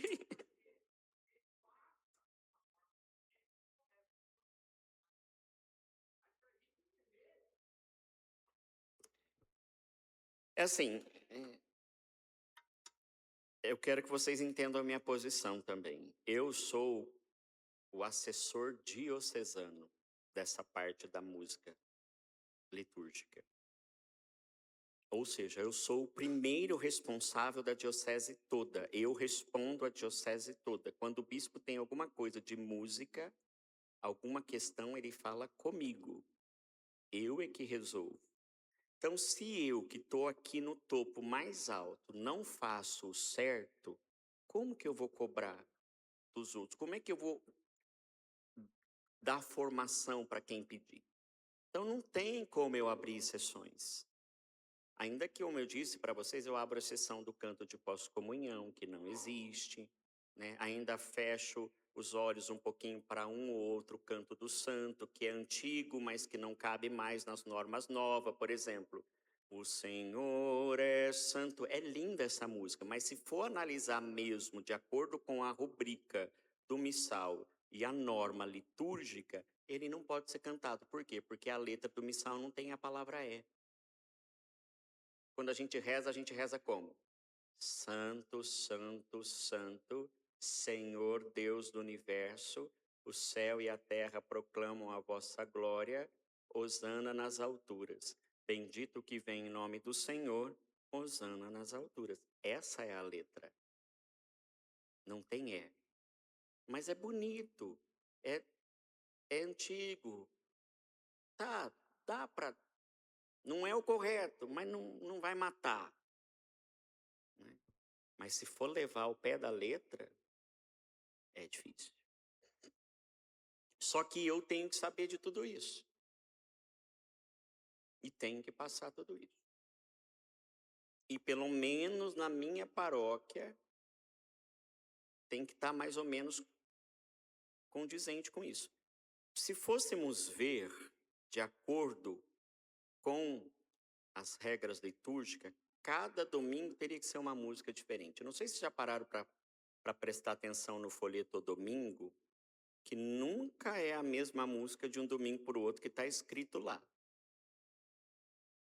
Speaker 1: É assim, eu quero que vocês entendam a minha posição também. Eu sou o assessor diocesano dessa parte da música litúrgica. Ou seja, eu sou o primeiro responsável da diocese toda. Eu respondo à diocese toda. Quando o bispo tem alguma coisa de música, alguma questão, ele fala comigo. Eu é que resolvo. Então, se eu, que estou aqui no topo mais alto, não faço o certo, como que eu vou cobrar dos outros? Como é que eu vou dar formação para quem pedir? Então, não tem como eu abrir sessões. Ainda que, como eu disse para vocês, eu abro a sessão do canto de pós-comunhão, que não existe, né? Ainda fecho os olhos um pouquinho para um ou outro canto do santo, que é antigo, mas que não cabe mais nas normas novas. Por exemplo, o Senhor é santo. É linda essa música, mas se for analisar mesmo de acordo com a rubrica do missal e a norma litúrgica, ele não pode ser cantado. Por quê? Porque a letra do missal não tem a palavra é. Quando a gente reza como? Santo, santo, santo, Senhor Deus do universo, o céu e a terra proclamam a vossa glória, hosana nas alturas. Bendito que vem em nome do Senhor, hosana nas alturas. Essa é a letra. Não tem é. Mas é bonito, é, é antigo. Tá, dá para... Não é o correto, mas não vai matar. Né? Mas se for levar ao pé da letra, é difícil. Só que eu tenho que saber de tudo isso. E tenho que passar tudo isso. E pelo menos na minha paróquia tem que estar mais ou menos condizente com isso. Se fôssemos ver de acordo com as regras litúrgicas, cada domingo teria que ser uma música diferente. Eu não sei se já pararam para prestar atenção no folheto domingo, que nunca é a mesma música de um domingo para o outro que está escrito lá.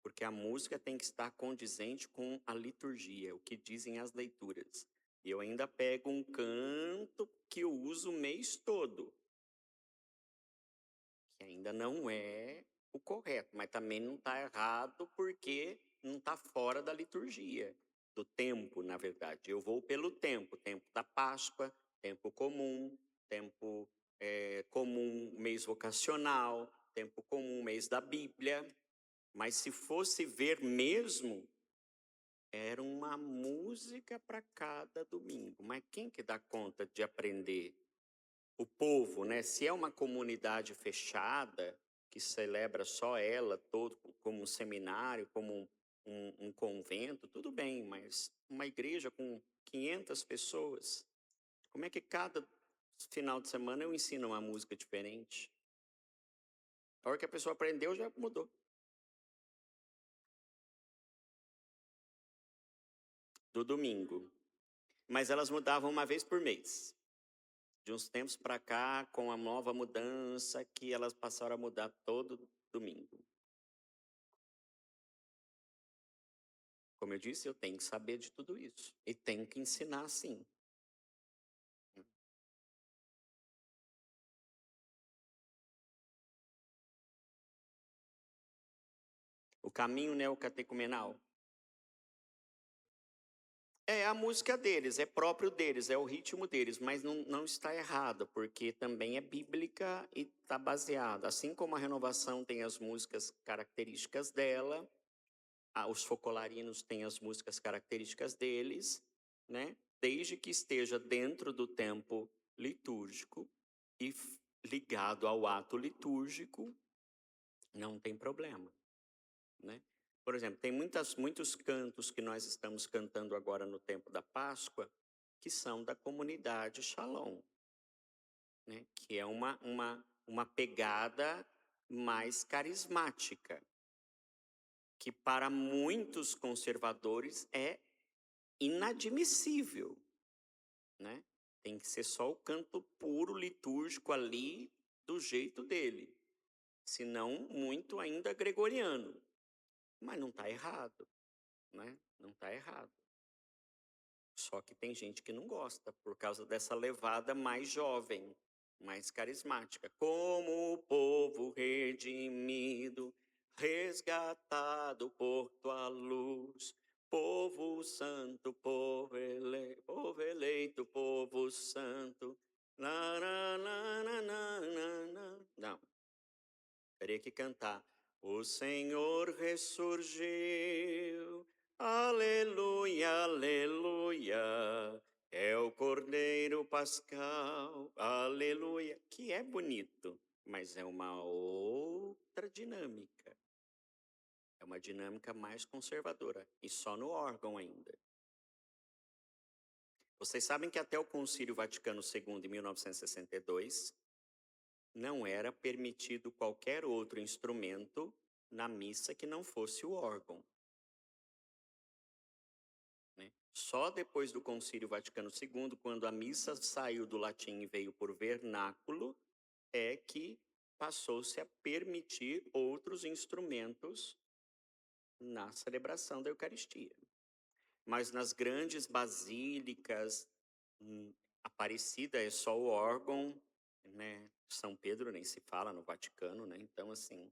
Speaker 1: Porque a música tem que estar condizente com a liturgia, o que dizem as leituras. E eu ainda pego um canto que eu uso o mês todo, que ainda não é o correto, mas também não está errado porque não está fora da liturgia, do tempo, na verdade. Eu vou pelo tempo da Páscoa, tempo comum comum, mês vocacional, tempo comum, mês da Bíblia. Mas se fosse ver mesmo, era uma música para cada domingo. Mas quem que dá conta de aprender? O povo, né? Se é uma comunidade fechada, que celebra só ela, todo como um seminário, como um convento, tudo bem, mas uma igreja com 500 pessoas, como é que cada final de semana eu ensino uma música diferente? A hora que a pessoa aprendeu, já mudou. Do domingo. Mas elas mudavam uma vez por mês. De uns tempos para cá, com a nova mudança, que elas passaram a mudar todo domingo. Como eu disse, eu tenho que saber de tudo isso. E tenho que ensinar sim. O caminho neocatecumenal. É a música deles, é próprio deles, é o ritmo deles, mas não está errado, porque também é bíblica e está baseada. Assim como a renovação tem as músicas características dela, os focolarinos têm as músicas características deles, né? Desde que esteja dentro do tempo litúrgico e ligado ao ato litúrgico, não tem problema, né? Por exemplo, tem muitos cantos que nós estamos cantando agora no tempo da Páscoa, que são da comunidade Shalom, né? Que é uma pegada mais carismática, que para muitos conservadores é inadmissível, né? Tem que ser só o canto puro, litúrgico ali, do jeito dele. Senão, muito ainda gregoriano. Mas não está errado, né? Não está errado. Só que tem gente que não gosta, por causa dessa levada mais jovem, mais carismática. Como o povo redimido, resgatado por tua luz, povo santo, povo eleito, povo santo. Não, teria que cantar. O Senhor ressurgiu, aleluia, aleluia. É o Cordeiro Pascal, aleluia. Que é bonito, mas é uma outra dinâmica. É uma dinâmica mais conservadora, e só no órgão ainda. Vocês sabem que até o Concílio Vaticano II, em 1962, não era permitido qualquer outro instrumento na missa que não fosse o órgão, né? Só depois do Concílio Vaticano II, quando a missa saiu do latim e veio por vernáculo, é que passou-se a permitir outros instrumentos na celebração da Eucaristia. Mas nas grandes basílicas, Aparecida é só o órgão, né? São Pedro nem se fala no Vaticano, né? Então, assim,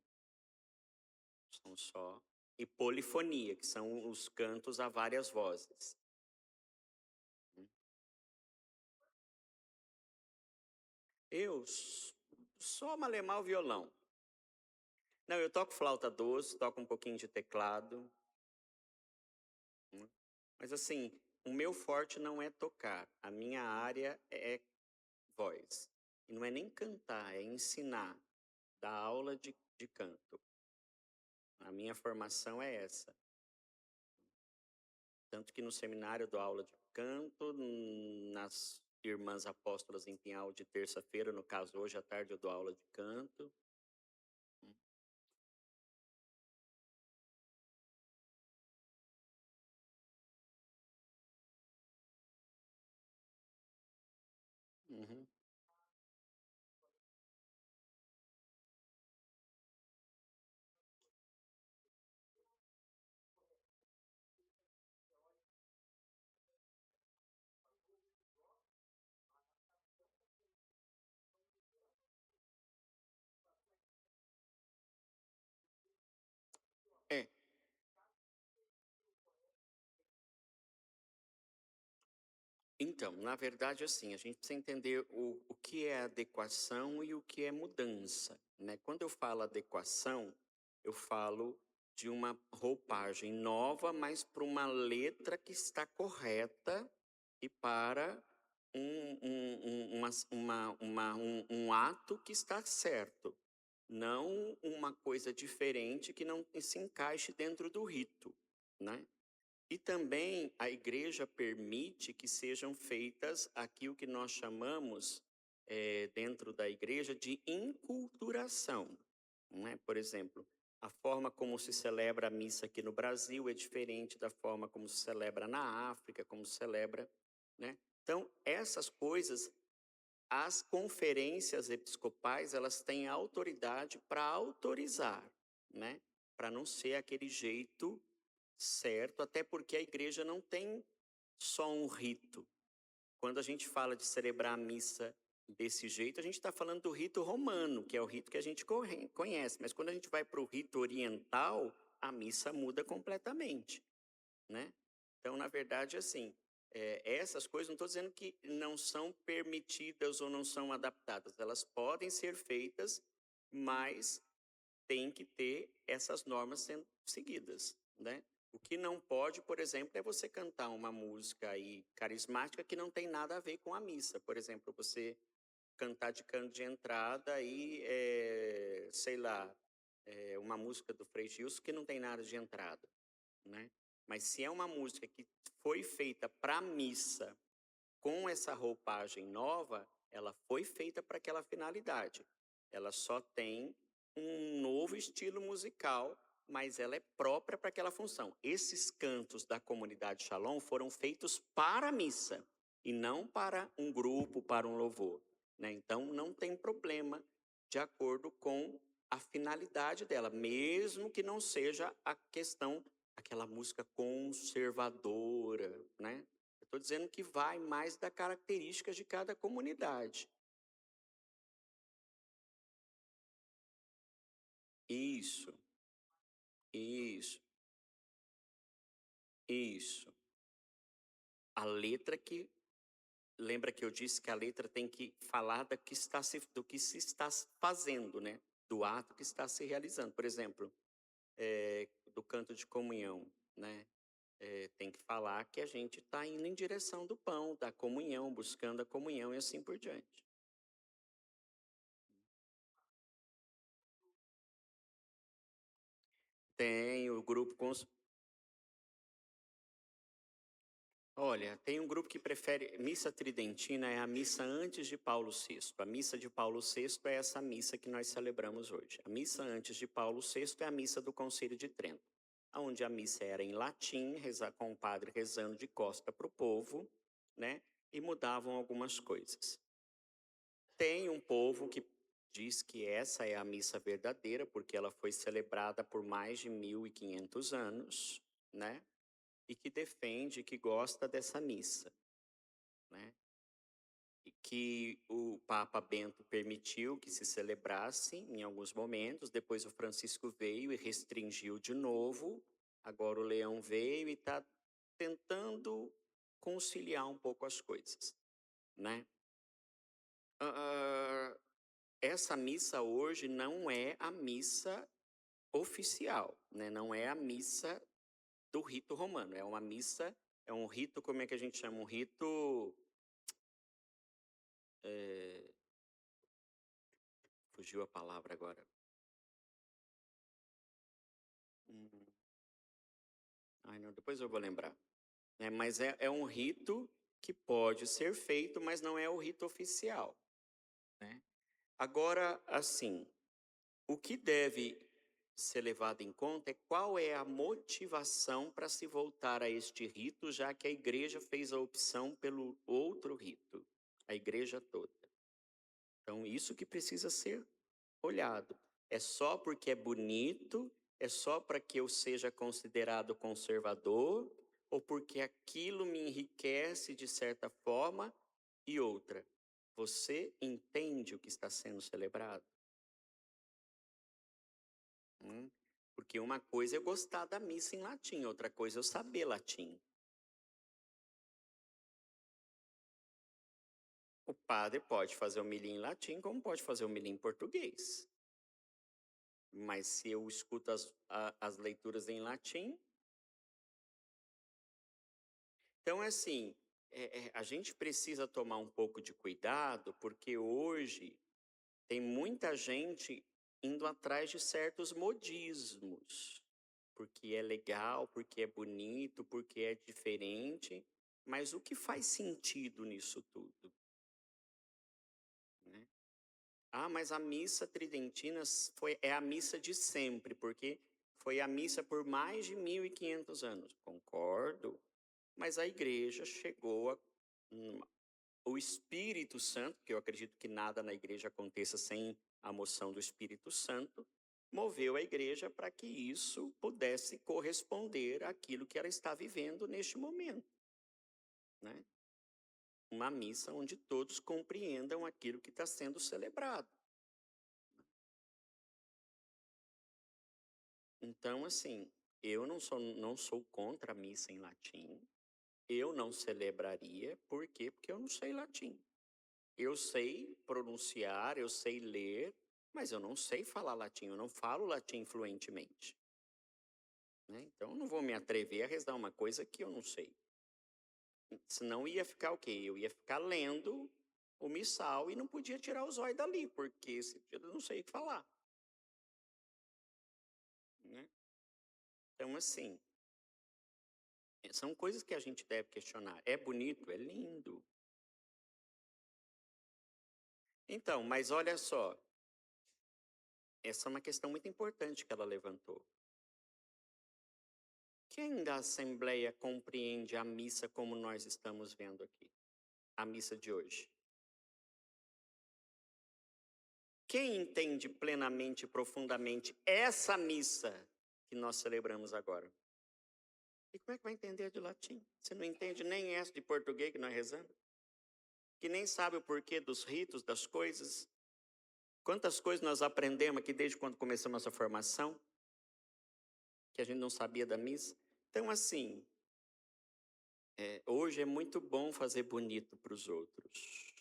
Speaker 1: são só... E polifonia, que são os cantos a várias vozes. Eu só malemar o violão. Não, eu toco flauta doce, toco um pouquinho de teclado. Mas assim, o meu forte não é tocar. A minha área é voz. E não é nem cantar, é ensinar, dar aula de canto. A minha formação é essa. Tanto que no seminário eu dou aula de canto, nas Irmãs Apóstolas em Pinhal de terça-feira, no caso hoje à tarde eu dou aula de canto. Uhum. É, então, na verdade, assim, a gente precisa entender o que é adequação e o que é mudança, né? Quando eu falo adequação, eu falo de uma roupagem nova, mas para uma letra que está correta e para um ato que está certo, não uma coisa diferente que não se encaixe dentro do rito. né? E também a igreja permite que sejam feitas aquilo que nós chamamos, dentro da igreja, de inculturação, não é? Por exemplo, a forma como se celebra a missa aqui no Brasil é diferente da forma como se celebra na África, como se celebra, né? Então, essas coisas, as conferências episcopais, elas têm autoridade para autorizar, né? Para não ser aquele jeito certo, até porque a igreja não tem só um rito. Quando a gente fala de celebrar a missa desse jeito, a gente está falando do rito romano, que é o rito que a gente conhece. Mas quando a gente vai para o rito oriental, a missa muda completamente, né? Então, na verdade, assim, essas coisas, não estou dizendo que não são permitidas ou não são adaptadas. Elas podem ser feitas, mas tem que ter essas normas sendo seguidas, né? O que não pode, por exemplo, é você cantar uma música aí carismática que não tem nada a ver com a missa. Por exemplo, você cantar de canto de entrada aí, sei lá, uma música do Frei Gilson que não tem nada de entrada, né? Mas se é uma música que foi feita para missa com essa roupagem nova, ela foi feita para aquela finalidade. Ela só tem um novo estilo musical, mas ela é própria para aquela função. Esses cantos da comunidade Shalom foram feitos para a missa e não para um grupo, para um louvor, né? Então não tem problema de acordo com a finalidade dela, mesmo que não seja a questão, aquela música conservadora, né? Estou dizendo que vai mais das características de cada comunidade. Isso, isso, isso. A letra que... Lembra que eu disse que a letra tem que falar do que se está fazendo, né? Do ato que está se realizando. Por exemplo, do canto de comunhão, né? Tem que falar que a gente está indo em direção do pão, da comunhão, buscando a comunhão e assim por diante. Tem o grupo com os... Olha, tem um grupo que prefere... Missa tridentina é a missa antes de Paulo VI. A missa de Paulo VI é essa missa que nós celebramos hoje. A missa antes de Paulo VI é a missa do Concílio de Trento, onde a missa era em latim, rezar com o padre rezando de costa para o povo, né? E mudavam algumas coisas. Tem um povo que diz que essa é a missa verdadeira, porque ela foi celebrada por mais de 1500 anos, né? E que defende, que gosta dessa missa, né? E que o Papa Bento permitiu que se celebrasse em alguns momentos, depois o Francisco veio e restringiu de novo, agora o Leão veio e está tentando conciliar um pouco as coisas, né? Essa missa hoje não é a missa oficial, né? Não é a missa do rito romano, é uma missa, é um rito, como é que a gente chama? Um rito... fugiu a palavra agora. Ai, não, depois eu vou lembrar. Mas é um rito que pode ser feito, mas não é o rito oficial, né? Agora, assim, o que deve ser levado em conta é qual é a motivação para se voltar a este rito, já que a igreja fez a opção pelo outro rito, a igreja toda. Então, isso que precisa ser olhado. É só porque é bonito? É só para que eu seja considerado conservador? Ou porque aquilo me enriquece de certa forma? E outra, você entende o que está sendo celebrado? Porque uma coisa é eu gostar da missa em latim, outra coisa é eu saber latim. O padre pode fazer homilia em latim, como pode fazer homilia em português. Mas se eu escuto as leituras em latim... Então, assim, a gente precisa tomar um pouco de cuidado, porque hoje tem muita gente indo atrás de certos modismos. porque é legal, porque é bonito, porque é diferente, mas o que faz sentido nisso tudo, né? Ah, mas a missa tridentina é a missa de sempre, porque foi a missa por mais de 1500 anos. Concordo, mas a igreja chegou a o Espírito Santo, que eu acredito que nada na igreja aconteça sem a moção do Espírito Santo, moveu a igreja para que isso pudesse corresponder àquilo que ela está vivendo neste momento, né? Uma missa onde todos compreendam aquilo que está sendo celebrado. Então, assim, eu não sou contra a missa em latim, eu não celebraria, por quê? Porque eu não sei latim. Eu sei pronunciar, eu sei ler, mas eu não sei falar latim, eu não falo latim fluentemente, né? Então, eu não vou me atrever a rezar uma coisa que eu não sei. Senão ia ficar o quê? Eu ia ficar lendo o missal e não podia tirar os olhos dali, porque eu não sei falar, né? Então, assim, são coisas que a gente deve questionar. É bonito? É lindo. Então, mas olha só, essa é uma questão muito importante que ela levantou. Quem da Assembleia compreende a missa como nós estamos vendo aqui? A missa de hoje. Quem entende plenamente e profundamente essa missa que nós celebramos agora? E como é que vai entender de latim? Você não entende nem essa de português que nós rezamos? Que nem sabe o porquê dos ritos, das coisas? Quantas coisas nós aprendemos aqui desde quando começamos a nossa formação, que a gente não sabia da missa? Então, assim, hoje é muito bom fazer bonito para os outros.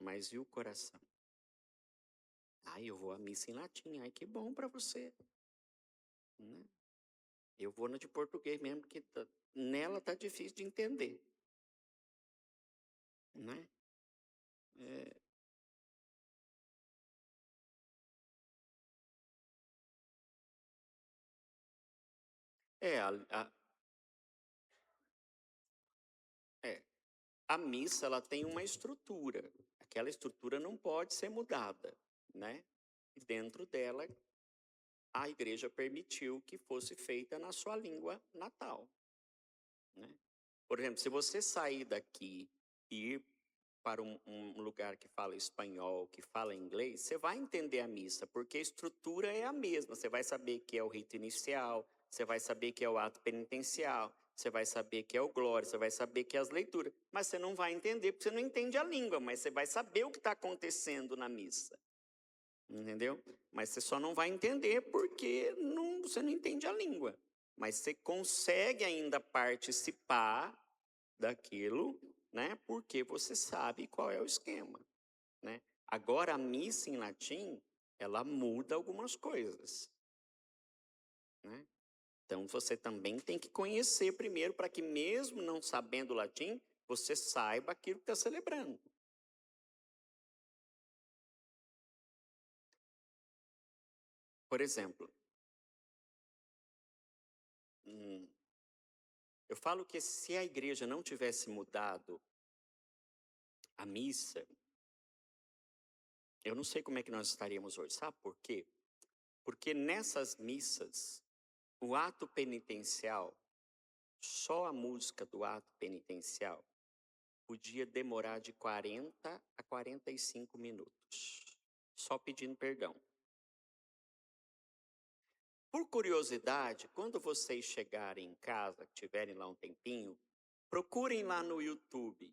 Speaker 1: Mas e o coração? Ai, eu vou à missa em latim. Ai, que bom para você, né? Eu vou na de português mesmo, porque nela tá difícil de entender, né? É, é, a, a, é, a missa ela tem uma estrutura. Aquela estrutura não pode ser mudada, né? E dentro dela, a igreja permitiu que fosse feita na sua língua natal, né? Por exemplo, se você sair daqui e ir para um lugar que fala espanhol, que fala inglês, você vai entender a missa, porque a estrutura é a mesma. Você vai saber que é o rito inicial, você vai saber que é o ato penitencial, você vai saber que é o glória, você vai saber que é as leituras. Mas você não vai entender, porque você não entende a língua, mas você vai saber o que está acontecendo na missa. Entendeu? Mas você só não vai entender porque você não entende a língua. Mas você consegue ainda participar daquilo, né? Porque você sabe qual é o esquema, né? Agora a missa em latim, ela muda algumas coisas, né? Então você também tem que conhecer primeiro para que mesmo não sabendo latim, você saiba aquilo que está celebrando. Por exemplo, eu falo que se a igreja não tivesse mudado a missa, eu não sei como é que nós estaríamos hoje. Sabe por quê? Porque nessas missas, o ato penitencial, só a música do ato penitencial, podia demorar de 40 a 45 minutos, só pedindo perdão. Por curiosidade, quando vocês chegarem em casa, tiverem lá um tempinho, procurem lá no YouTube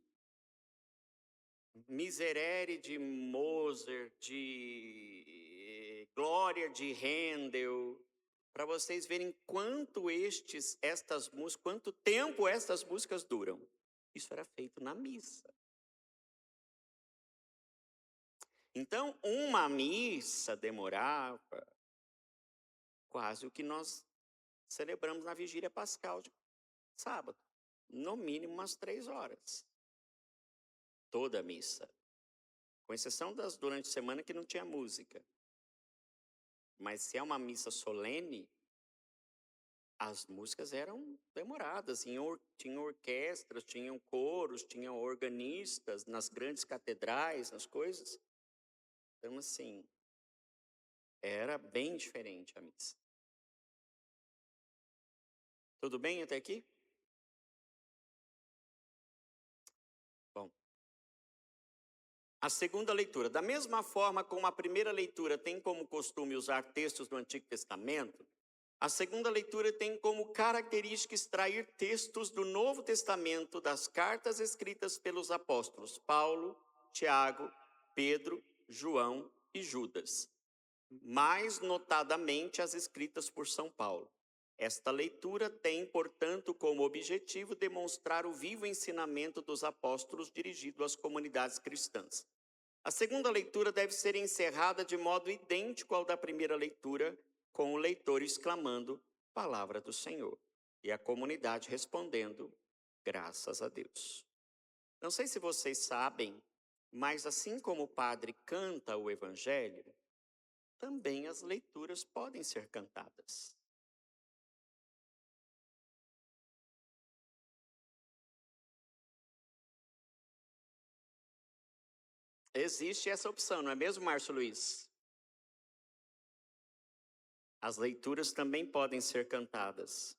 Speaker 1: Miserere de Mozart, de Glória de Handel, para vocês verem quanto tempo estas músicas duram. Isso era feito na missa. Então, uma missa demorava quase o que nós celebramos na vigília pascal de sábado, no mínimo umas 3 horas. Toda a missa, com exceção das durante a semana que não tinha música. Mas se é uma missa solene, as músicas eram demoradas, tinham orquestras, tinham coros, tinham organistas nas grandes catedrais, nas coisas. Então, assim, era bem diferente a missa. Tudo bem até aqui? Bom. A segunda leitura. Da mesma forma como a primeira leitura tem como costume usar textos do Antigo Testamento, a segunda leitura tem como característica extrair textos do Novo Testamento das cartas escritas pelos apóstolos Paulo, Tiago, Pedro, João e Judas, mais notadamente as escritas por São Paulo. Esta leitura tem, portanto, como objetivo demonstrar o vivo ensinamento dos apóstolos dirigido às comunidades cristãs. A segunda leitura deve ser encerrada de modo idêntico ao da primeira leitura, com o leitor exclamando, palavra do Senhor, e a comunidade respondendo, graças a Deus. Não sei se vocês sabem, mas assim como o padre canta o evangelho, também as leituras podem ser cantadas. Existe essa opção, não é mesmo, Márcio Luiz? As leituras também podem ser cantadas.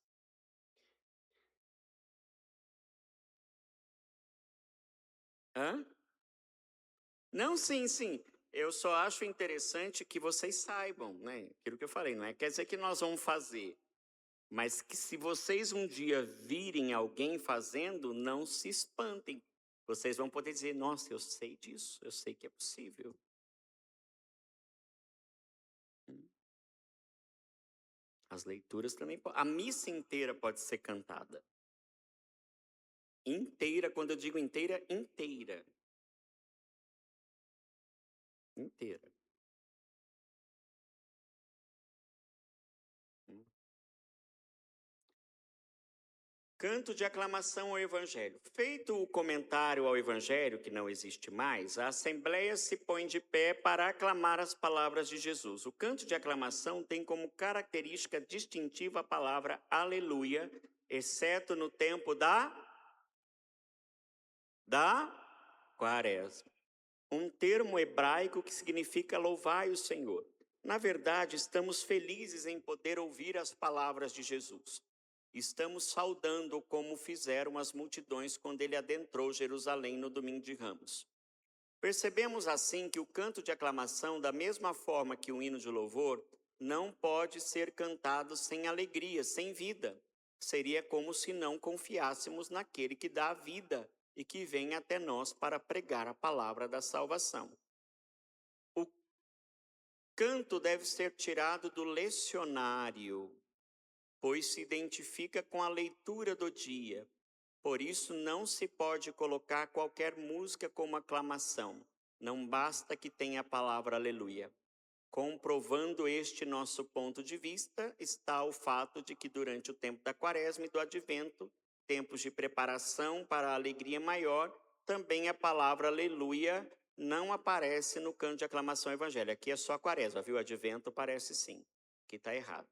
Speaker 1: Hã? Não, sim. Eu só acho interessante que vocês saibam, né? Aquilo que eu falei, não é quer dizer que nós vamos fazer, mas que se vocês um dia virem alguém fazendo, não se espantem. Vocês vão poder dizer, nossa, eu sei disso, eu sei que é possível. As leituras também podem. A missa inteira pode ser cantada. Inteira, quando eu digo inteira, inteira. Inteira. Canto de aclamação ao Evangelho. Feito o comentário ao Evangelho, que não existe mais, a Assembleia se põe de pé para aclamar as palavras de Jesus. O canto de aclamação tem como característica distintiva a palavra aleluia, exceto no tempo da quaresma. Um termo hebraico que significa louvai o Senhor. Na verdade, estamos felizes em poder ouvir as palavras de Jesus. Estamos saudando como fizeram as multidões quando ele adentrou Jerusalém no domingo de Ramos. Percebemos assim que o canto de aclamação, da mesma forma que o hino de louvor, não pode ser cantado sem alegria, sem vida. Seria como se não confiássemos naquele que dá a vida e que vem até nós para pregar a palavra da salvação. O canto deve ser tirado do lecionário, pois se identifica com a leitura do dia. Por isso, não se pode colocar qualquer música como aclamação. Não basta que tenha a palavra aleluia. Comprovando este nosso ponto de vista, está o fato de que durante o tempo da quaresma e do advento, tempos de preparação para a alegria maior, também a palavra aleluia não aparece no canto de aclamação evangélica. Aqui é só a quaresma, viu? Advento parece sim, que está errado.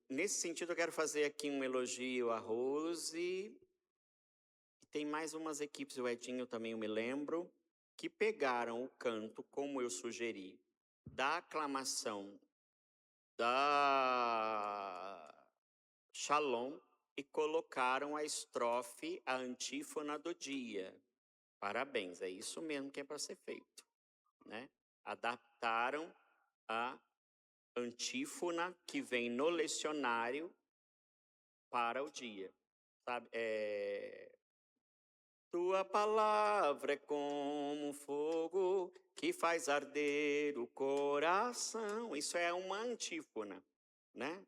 Speaker 1: Nesse sentido, eu quero fazer aqui um elogio à Rose. Tem mais umas equipes, o Edinho também eu me lembro, que pegaram o canto, como eu sugeri, da aclamação da Shalom e colocaram a estrofe, a antífona do dia. Parabéns, é isso mesmo que é para ser feito, né? Adaptaram a antífona que vem no lecionário para o dia, sabe? Tua palavra é como um fogo que faz arder o coração. Isso é uma antífona, né?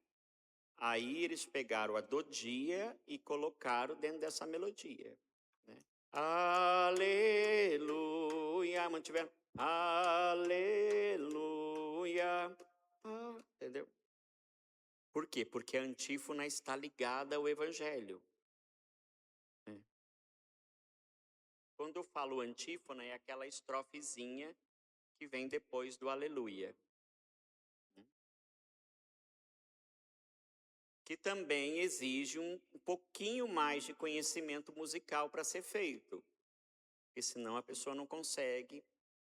Speaker 1: Aí eles pegaram a do dia e colocaram dentro dessa melodia, né? Aleluia, mantiveram. Aleluia. Entendeu? Por quê? Porque a antífona está ligada ao evangelho. Quando eu falo antífona, é aquela estrofezinha que vem depois do aleluia. que também exige um pouquinho mais de conhecimento musical para ser feito, porque senão a pessoa não consegue.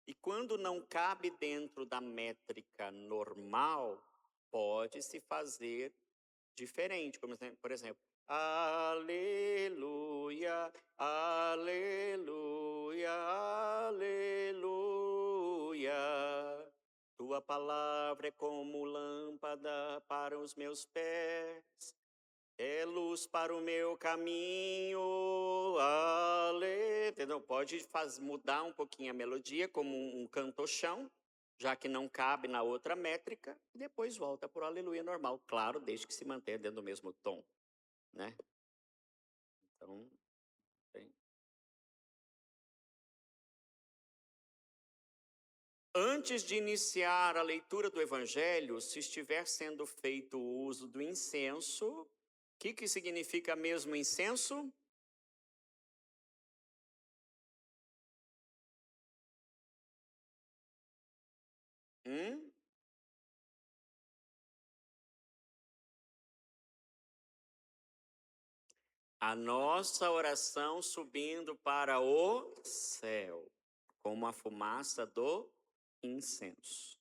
Speaker 1: E quando não cabe dentro da métrica normal, pode se fazer diferente, como por exemplo, aleluia, aleluia, aleluia. Tua palavra é como lâmpada para os meus pés, é luz para o meu caminho. Entendeu? Pode mudar um pouquinho a melodia, como um cantochão, já que não cabe na outra métrica, e depois volta para o aleluia normal. Claro, desde que se mantenha dentro do mesmo tom, né? Então, tem. Antes de iniciar a leitura do Evangelho, se estiver sendo feito o uso do incenso, o que significa mesmo incenso? A nossa oração subindo para o céu, como a fumaça do incenso.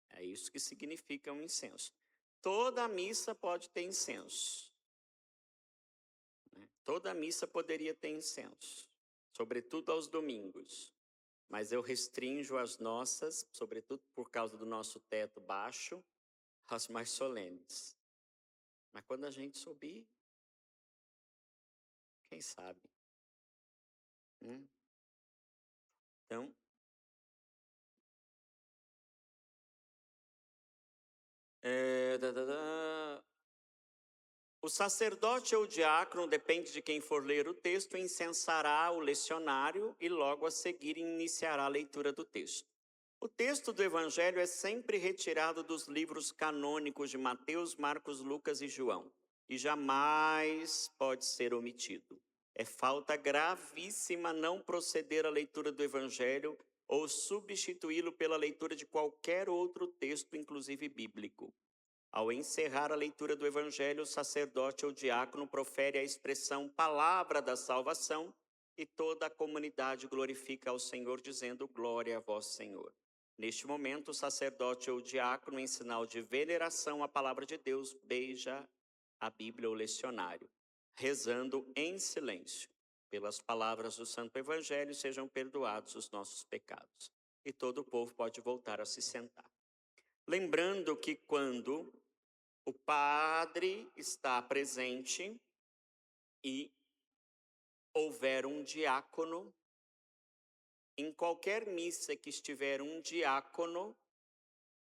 Speaker 1: É isso que significa um incenso. Toda missa pode ter incenso, né? Toda missa poderia ter incenso, sobretudo aos domingos. Mas eu restringo as nossas, sobretudo por causa do nosso teto baixo, às mais solenes. Mas quando a gente subir, quem sabe? Então, o sacerdote ou diácono, depende de quem for ler o texto, incensará o lecionário e logo a seguir iniciará a leitura do texto. O texto do Evangelho é sempre retirado dos livros canônicos de Mateus, Marcos, Lucas e João, e jamais pode ser omitido. É falta gravíssima não proceder à leitura do Evangelho ou substituí-lo pela leitura de qualquer outro texto, inclusive bíblico. Ao encerrar a leitura do Evangelho, o sacerdote ou diácono profere a expressão palavra da salvação e toda a comunidade glorifica ao Senhor, dizendo glória a vós, Senhor. Neste momento, o sacerdote ou diácono, em sinal de veneração à palavra de Deus, beija a Bíblia ou lecionário, rezando em silêncio. Pelas palavras do Santo Evangelho, sejam perdoados os nossos pecados. E todo o povo pode voltar a se sentar. Lembrando que quando o padre está presente e houver um diácono, em qualquer missa que estiver um diácono,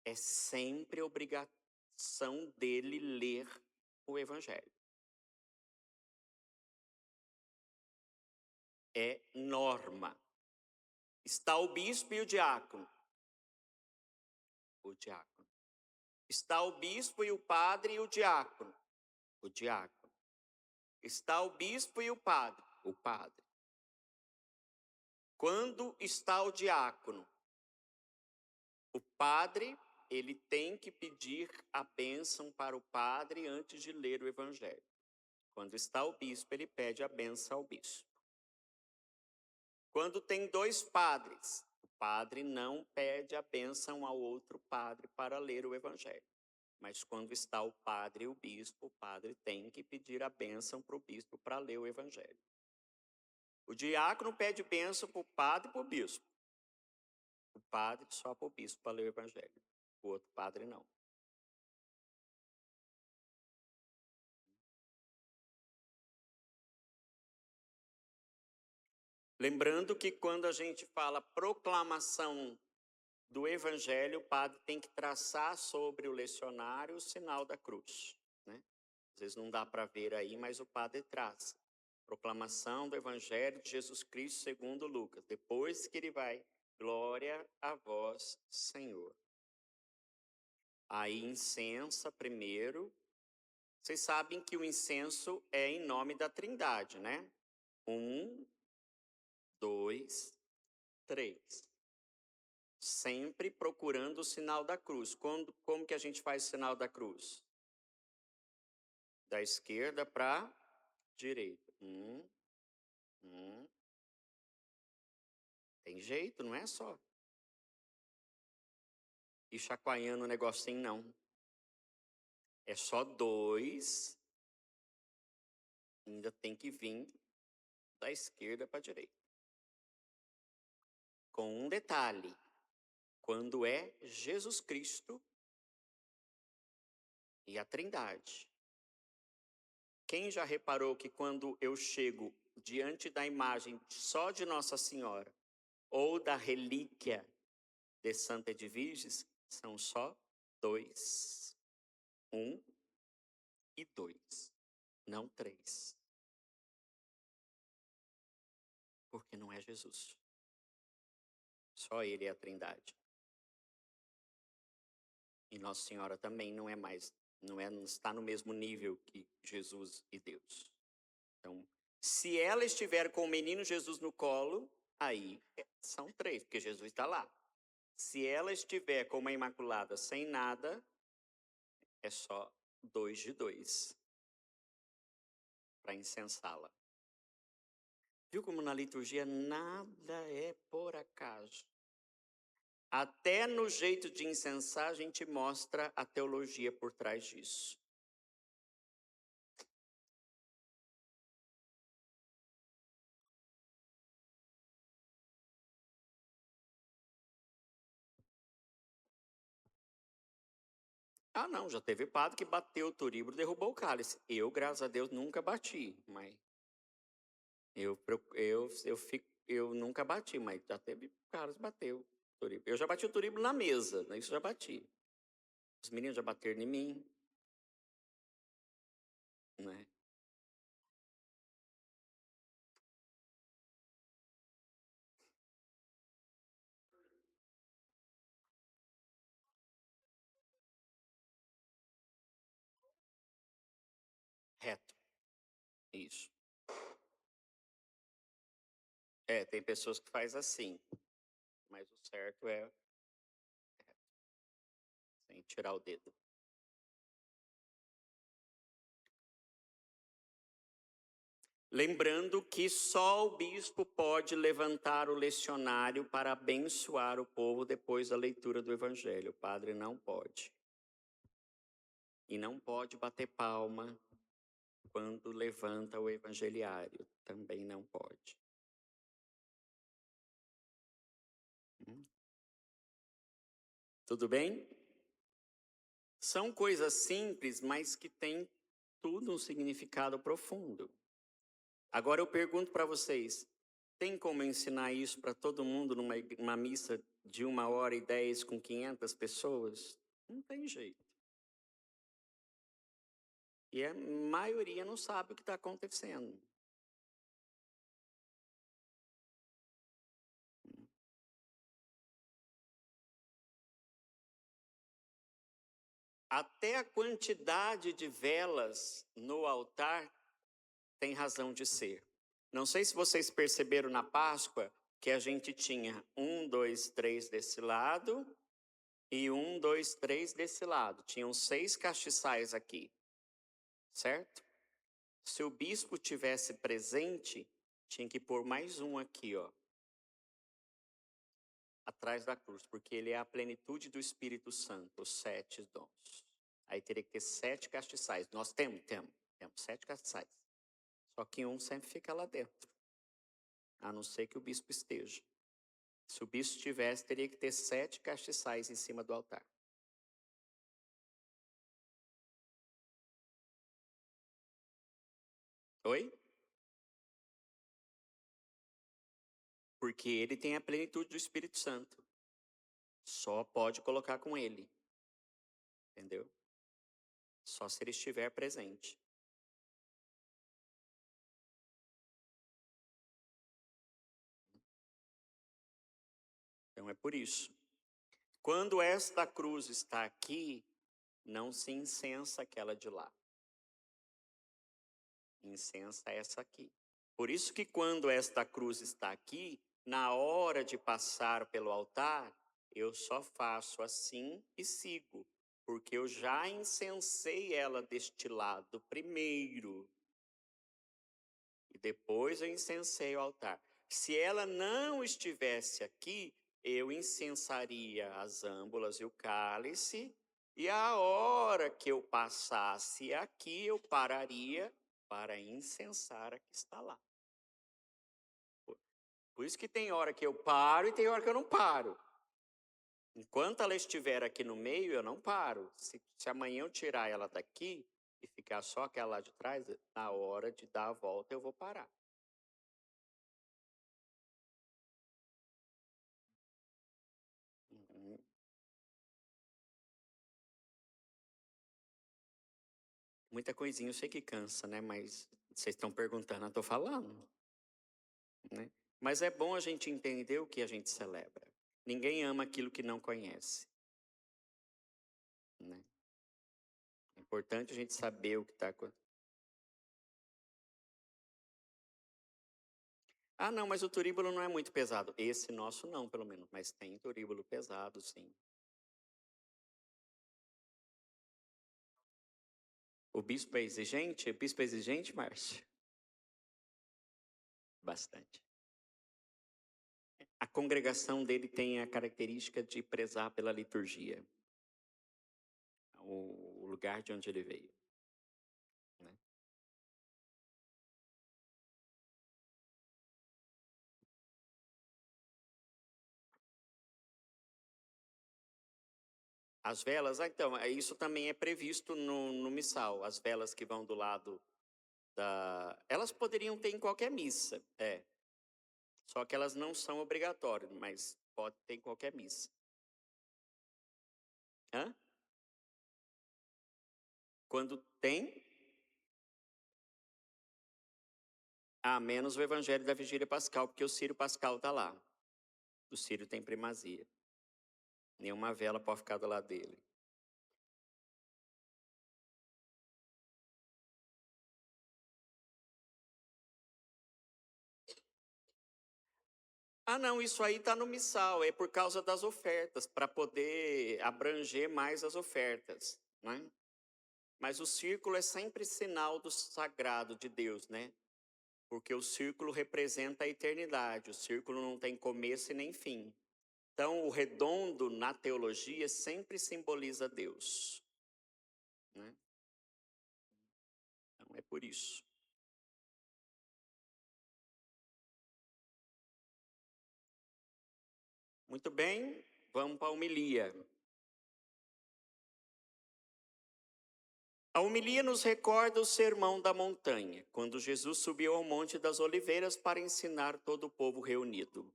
Speaker 1: é sempre obrigação dele ler o Evangelho. É norma. Está o bispo e o diácono. O diácono. Está o bispo e o padre e o diácono. O diácono. Está o bispo e o padre. O padre. Quando está o diácono, o padre, ele tem que pedir a bênção para o padre antes de ler o Evangelho. Quando está o bispo, ele pede a bênção ao bispo. Quando tem dois padres, o padre não pede a bênção ao outro padre para ler o Evangelho. Mas quando está o padre e o bispo, o padre tem que pedir a bênção para o bispo para ler o Evangelho. O diácono pede bênção para o padre e para o bispo. O padre só para o bispo para ler o Evangelho. O outro padre não. Lembrando que quando a gente fala proclamação do Evangelho, o padre tem que traçar sobre o lecionário o sinal da cruz, né? Às vezes não dá para ver aí, mas o padre traça. Proclamação do Evangelho de Jesus Cristo segundo Lucas. Depois que ele vai, glória a vós, Senhor. Aí incensa primeiro. Vocês sabem que o incenso é em nome da Trindade, né? 1, 2, 3. Sempre procurando o sinal da cruz. Como que a gente faz o sinal da cruz? Da esquerda para a direita. Tem jeito, não é só ir chacoalhando o negocinho, não. É só 2. Ainda tem que vir da esquerda para a direita. Com um detalhe. Quando é Jesus Cristo e a Trindade. Quem já reparou que quando eu chego diante da imagem só de Nossa Senhora ou da relíquia de Santa Edviges, são só 2. 1 e 2, não 3. Porque não é Jesus. Só Ele é a Trindade. E Nossa Senhora também não é mais, não está no mesmo nível que Jesus e Deus. Então, se ela estiver com o menino Jesus no colo, aí são 3, porque Jesus está lá. Se ela estiver com uma Imaculada sem nada, é só 2 de 2 para incensá-la. Viu como na liturgia nada é por acaso? Até no jeito de incensar a gente mostra a teologia por trás disso. Ah, não, já teve padre que bateu o turíbulo e derrubou o cálice. Eu, graças a Deus, nunca bati, mas eu nunca bati, mas já teve caras que bateu o turíbulo. Eu já bati o turíbulo na mesa, isso já bati. Os meninos já bateram em mim, né? Reto, isso. Tem pessoas que faz assim, mas o certo é sem tirar o dedo. Lembrando que só o bispo pode levantar o lecionário para abençoar o povo depois da leitura do evangelho. O padre não pode. E não pode bater palma quando levanta o evangeliário. Também não pode. Tudo bem? São coisas simples, mas que têm tudo um significado profundo. Agora eu pergunto para vocês, tem como ensinar isso para todo mundo numa missa de 1h10 com 500 pessoas? Não tem jeito. E a maioria não sabe o que está acontecendo. Até a quantidade de velas no altar tem razão de ser. Não sei se vocês perceberam na Páscoa que a gente tinha 1, 2, 3 desse lado e 1, 2, 3 desse lado. Tinham 6 castiçais aqui, certo? Se o bispo tivesse presente, tinha que pôr mais um aqui, ó, atrás da cruz, porque ele é a plenitude do Espírito Santo, os 7 dons. Aí teria que ter 7 castiçais. Nós temos 7 castiçais. Só que um sempre fica lá dentro, a não ser que o bispo esteja. Se o bispo tivesse, teria que ter 7 castiçais em cima do altar. Oi? Porque ele tem a plenitude do Espírito Santo. Só pode colocar com ele. Entendeu? Só se ele estiver presente. Então é por isso. Quando esta cruz está aqui, não se incensa aquela de lá. Incensa essa aqui. Por isso que quando esta cruz está aqui, na hora de passar pelo altar, eu só faço assim e sigo. porque eu já incensei ela deste lado primeiro, e depois eu incensei o altar. Se ela não estivesse aqui, eu incensaria as âmbulas e o cálice, e a hora que eu passasse aqui, eu pararia para incensar a que está lá. Por isso que tem hora que eu paro e tem hora que eu não paro. Enquanto ela estiver aqui no meio, eu não paro. Se amanhã eu tirar ela daqui e ficar só aquela lá de trás, na hora de dar a volta eu vou parar. Uhum. Muita coisinha, eu sei que cansa, né? Mas vocês estão perguntando, eu estou falando, né? Mas é bom a gente entender o que a gente celebra. Ninguém ama aquilo que não conhece, né? É importante a gente saber o que está acontecendo. Ah, não, mas o turíbulo não é muito pesado. Esse nosso não, pelo menos. Mas tem turíbulo pesado, sim. O bispo é exigente? O bispo é exigente, Márcio? Bastante. A congregação dele tem a característica de prezar pela liturgia, o lugar de onde ele veio, né? As velas, então, isso também é previsto no missal. As velas que vão do lado da... Elas poderiam ter em qualquer missa, só que elas não são obrigatórias, mas pode ter em qualquer missa. Hã? Quando tem, menos o evangelho da vigília pascal, porque o Círio Pascal está lá. O Círio tem primazia. Nenhuma vela pode ficar do lado dele. Ah, não, isso aí está no missal, é por causa das ofertas, para poder abranger mais as ofertas, né? Mas o círculo é sempre sinal do sagrado de Deus, né? Porque o círculo representa a eternidade, o círculo não tem começo e nem fim. Então, o redondo na teologia sempre simboliza Deus, né? Então, é por isso. Muito bem, vamos para a homilia. A homilia nos recorda o sermão da montanha, quando Jesus subiu ao Monte das Oliveiras para ensinar todo o povo reunido.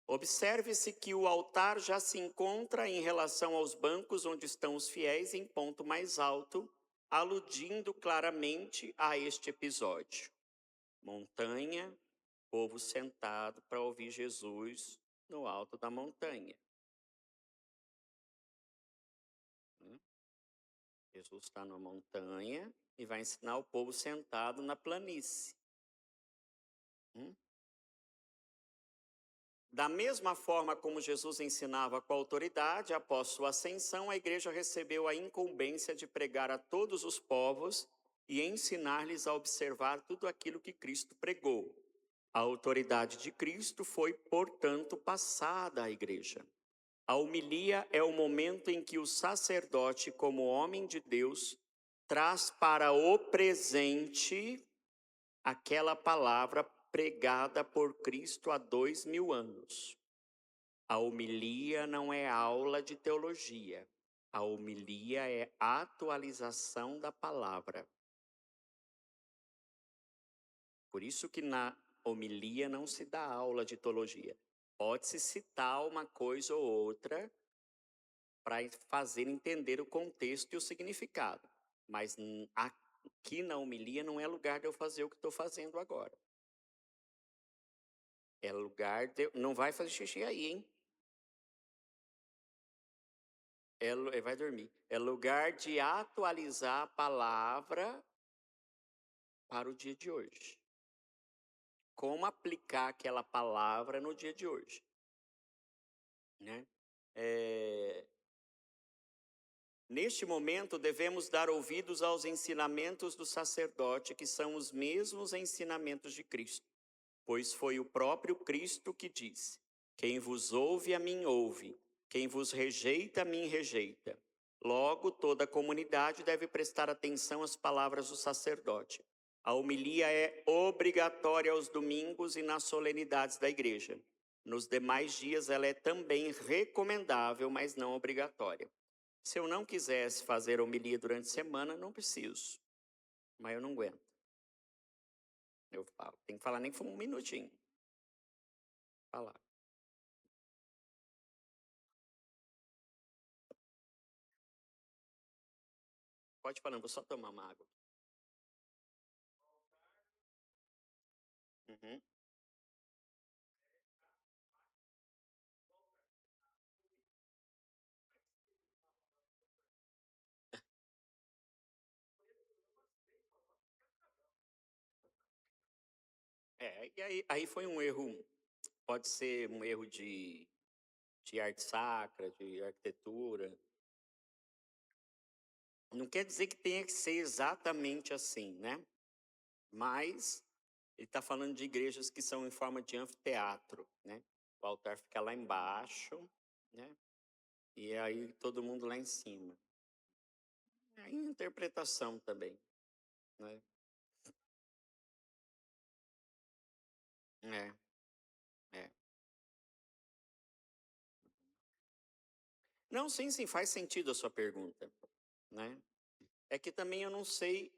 Speaker 1: Observe-se que o altar já se encontra em relação aos bancos onde estão os fiéis em ponto mais alto, aludindo claramente a este episódio. Montanha, povo sentado para ouvir Jesus no alto da montanha. Jesus está na montanha e vai ensinar o povo sentado na planície. Da mesma forma como Jesus ensinava com autoridade, após sua ascensão, a igreja recebeu a incumbência de pregar a todos os povos e ensinar-lhes a observar tudo aquilo que Cristo pregou. A autoridade de Cristo foi, portanto, passada à igreja. A homilia é o momento em que o sacerdote, como homem de Deus, traz para o presente aquela palavra pregada por Cristo há 2000 anos. A homilia não é aula de teologia. A homilia é atualização da palavra. Por isso que na homilia não se dá aula de teologia. Pode-se citar uma coisa ou outra para fazer entender o contexto e o significado. Mas aqui na homilia não é lugar de eu fazer o que estou fazendo agora. É lugar de... Não vai fazer xixi aí, hein? Vai dormir. É lugar de atualizar a palavra para o dia de hoje. Como aplicar aquela palavra no dia de hoje, né? Neste momento, devemos dar ouvidos aos ensinamentos do sacerdote, que são os mesmos ensinamentos de Cristo. Pois foi o próprio Cristo que disse: quem vos ouve, a mim ouve. Quem vos rejeita, a mim rejeita. Logo, toda a comunidade deve prestar atenção às palavras do sacerdote. A homilia é obrigatória aos domingos e nas solenidades da igreja. Nos demais dias, ela é também recomendável, mas não obrigatória. Se eu não quisesse fazer homilia durante a semana, não preciso. Mas eu não aguento. Eu falo, tem que falar nem por um minutinho. Falar. Pode falar, vou só tomar uma água. Uhum. E aí foi um erro, pode ser um erro de arte sacra, de arquitetura. Não quer dizer que tenha que ser exatamente assim, né? Mas ele está falando de igrejas que são em forma de anfiteatro, né? O altar fica lá embaixo, né? E aí todo mundo lá em cima. É interpretação também, né? É, é. Não, sim, faz sentido a sua pergunta, né? É que também eu não sei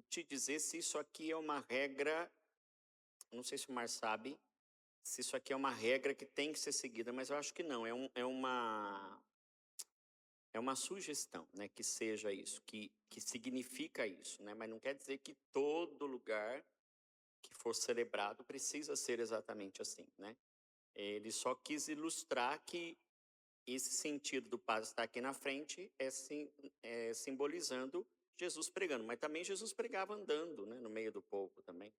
Speaker 1: te dizer se isso aqui é uma regra, não sei se o Mar sabe, se isso aqui é uma regra que tem que ser seguida, mas eu acho que não, é uma sugestão, né, que seja isso, que significa isso, né, mas não quer dizer que todo lugar que for celebrado precisa ser exatamente assim, né. Ele só quis ilustrar que esse sentido do padre estar aqui na frente é simbolizando Jesus pregando, mas também Jesus pregava andando, né, no meio do povo também.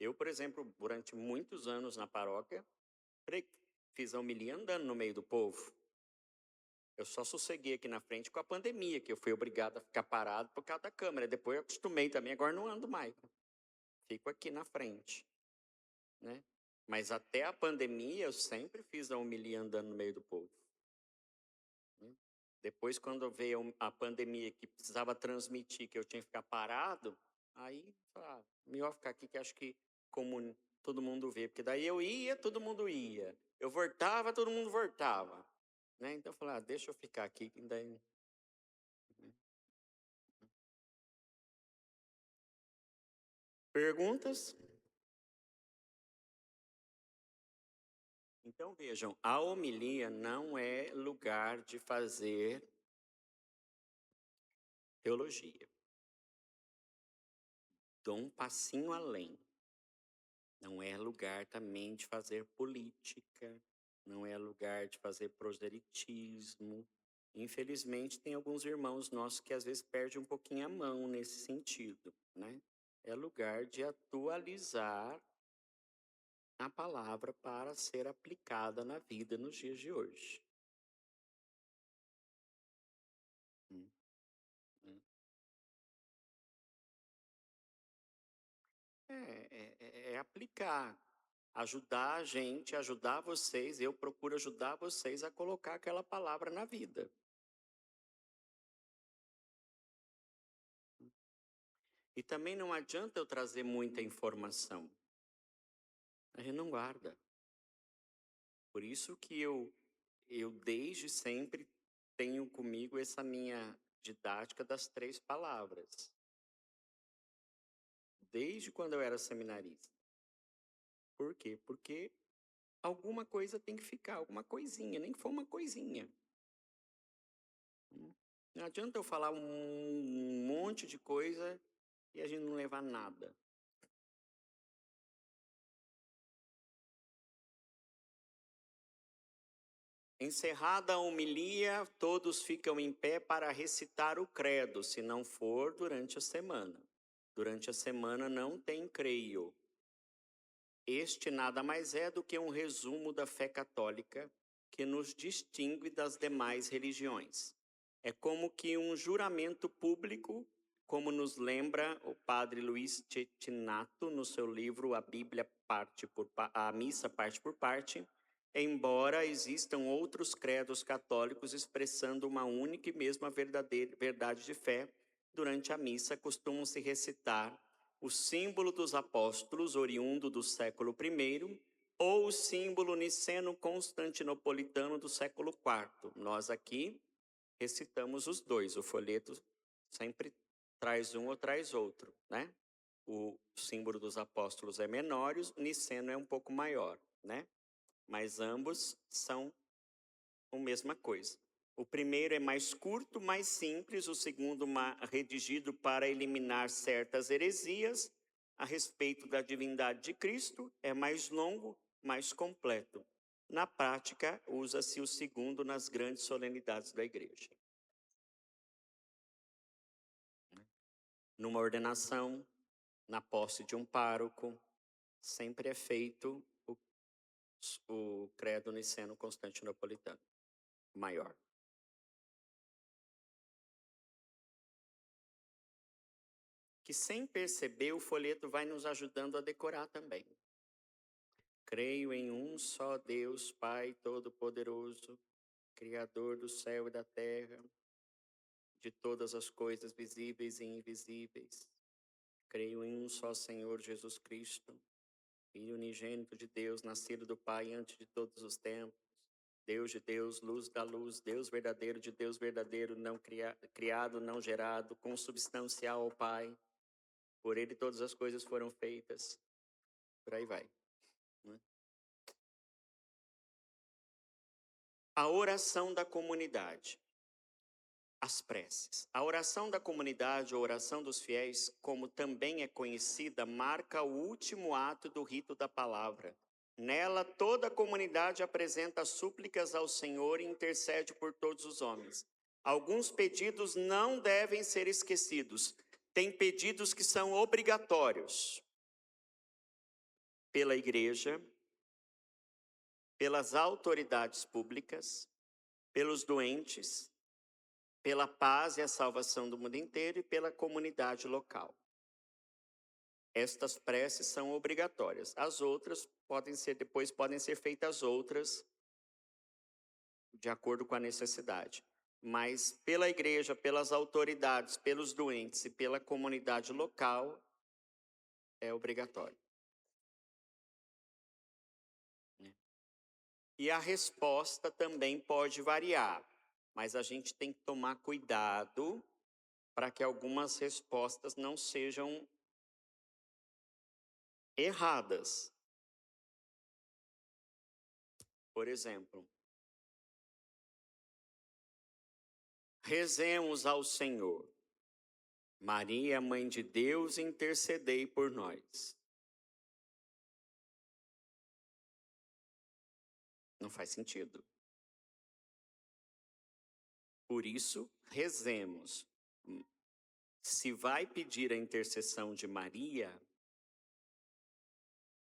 Speaker 1: Eu, por exemplo, durante muitos anos na paróquia, fiz a homilia andando no meio do povo. Eu só sosseguei aqui na frente com a pandemia, que eu fui obrigado a ficar parado por causa da câmera. Depois eu acostumei também, agora não ando mais. Fico aqui na frente, né? Mas até a pandemia eu sempre fiz a homilia andando no meio do povo, né? Depois, quando veio a pandemia que precisava transmitir, que eu tinha que ficar parado, aí, melhor ficar aqui que acho que como todo mundo vê. Porque daí eu ia, todo mundo ia. Eu voltava, todo mundo voltava, né? Então eu falei, deixa eu ficar aqui, que daí... Perguntas? Então vejam, a homilia não é lugar de fazer teologia. Dou um passinho além. Não é lugar também de fazer política, não é lugar de fazer proselitismo. Infelizmente, tem alguns irmãos nossos que às vezes perdem um pouquinho a mão nesse sentido, né? É lugar de atualizar a palavra para ser aplicada na vida nos dias de hoje. Hum, hum. É aplicar, ajudar a gente, ajudar vocês, eu procuro ajudar vocês a colocar aquela palavra na vida. E também não adianta eu trazer muita informação. A gente não guarda. Por isso que eu desde sempre tenho comigo essa minha didática das 3 palavras. Desde quando eu era seminarista. Por quê? Porque alguma coisa tem que ficar, alguma coisinha, nem que for uma coisinha. Não adianta eu falar um monte de coisa e a gente não levar nada. Encerrada a homilia, todos ficam em pé para recitar o credo, se não for durante a semana. Durante a semana não tem creio. Este nada mais é do que um resumo da fé católica que nos distingue das demais religiões. É como que um juramento público, como nos lembra o padre Luiz Cecchinato no seu livro A Missa Parte por Parte, embora existam outros credos católicos expressando uma única e mesma verdade de fé, durante a missa costumam-se recitar o símbolo dos apóstolos, oriundo do século I, ou o símbolo niceno-constantinopolitano do século IV. Nós aqui recitamos os dois, o folheto sempre traz um ou traz outro, né? O símbolo dos apóstolos é menor e o niceno é um pouco maior, né? Mas ambos são a mesma coisa. O primeiro é mais curto, mais simples, o segundo redigido para eliminar certas heresias a respeito da divindade de Cristo, é mais longo, mais completo. Na prática, usa-se o segundo nas grandes solenidades da igreja. Numa ordenação, na posse de um pároco, sempre é feito o credo niceno-constantinopolitano maior. Que sem perceber o folheto vai nos ajudando a decorar também. Creio em um só Deus, Pai Todo-Poderoso, Criador do céu e da terra, de todas as coisas visíveis e invisíveis. Creio em um só Senhor Jesus Cristo, Filho unigênito de Deus, nascido do Pai antes de todos os tempos, Deus de Deus, luz da luz, Deus verdadeiro de Deus verdadeiro, não criado, não gerado, consubstancial ao Pai. Por ele todas as coisas foram feitas. Por aí vai. Né? A oração da comunidade. As preces. A oração da comunidade, ou oração dos fiéis, como também é conhecida, marca o último ato do rito da palavra. Nela, toda a comunidade apresenta súplicas ao Senhor e intercede por todos os homens. Alguns pedidos não devem ser esquecidos. Tem pedidos que são obrigatórios pela igreja, pelas autoridades públicas, pelos doentes, pela paz e a salvação do mundo inteiro e pela comunidade local. Estas preces são obrigatórias. As outras podem ser feitas outras de acordo com a necessidade. Mas pela igreja, pelas autoridades, pelos doentes e pela comunidade local, é obrigatório. E a resposta também pode variar, mas a gente tem que tomar cuidado para que algumas respostas não sejam erradas. Por exemplo, rezemos ao Senhor. Maria, Mãe de Deus, intercedei por nós. Não faz sentido. Por isso, rezemos. Se vai pedir a intercessão de Maria,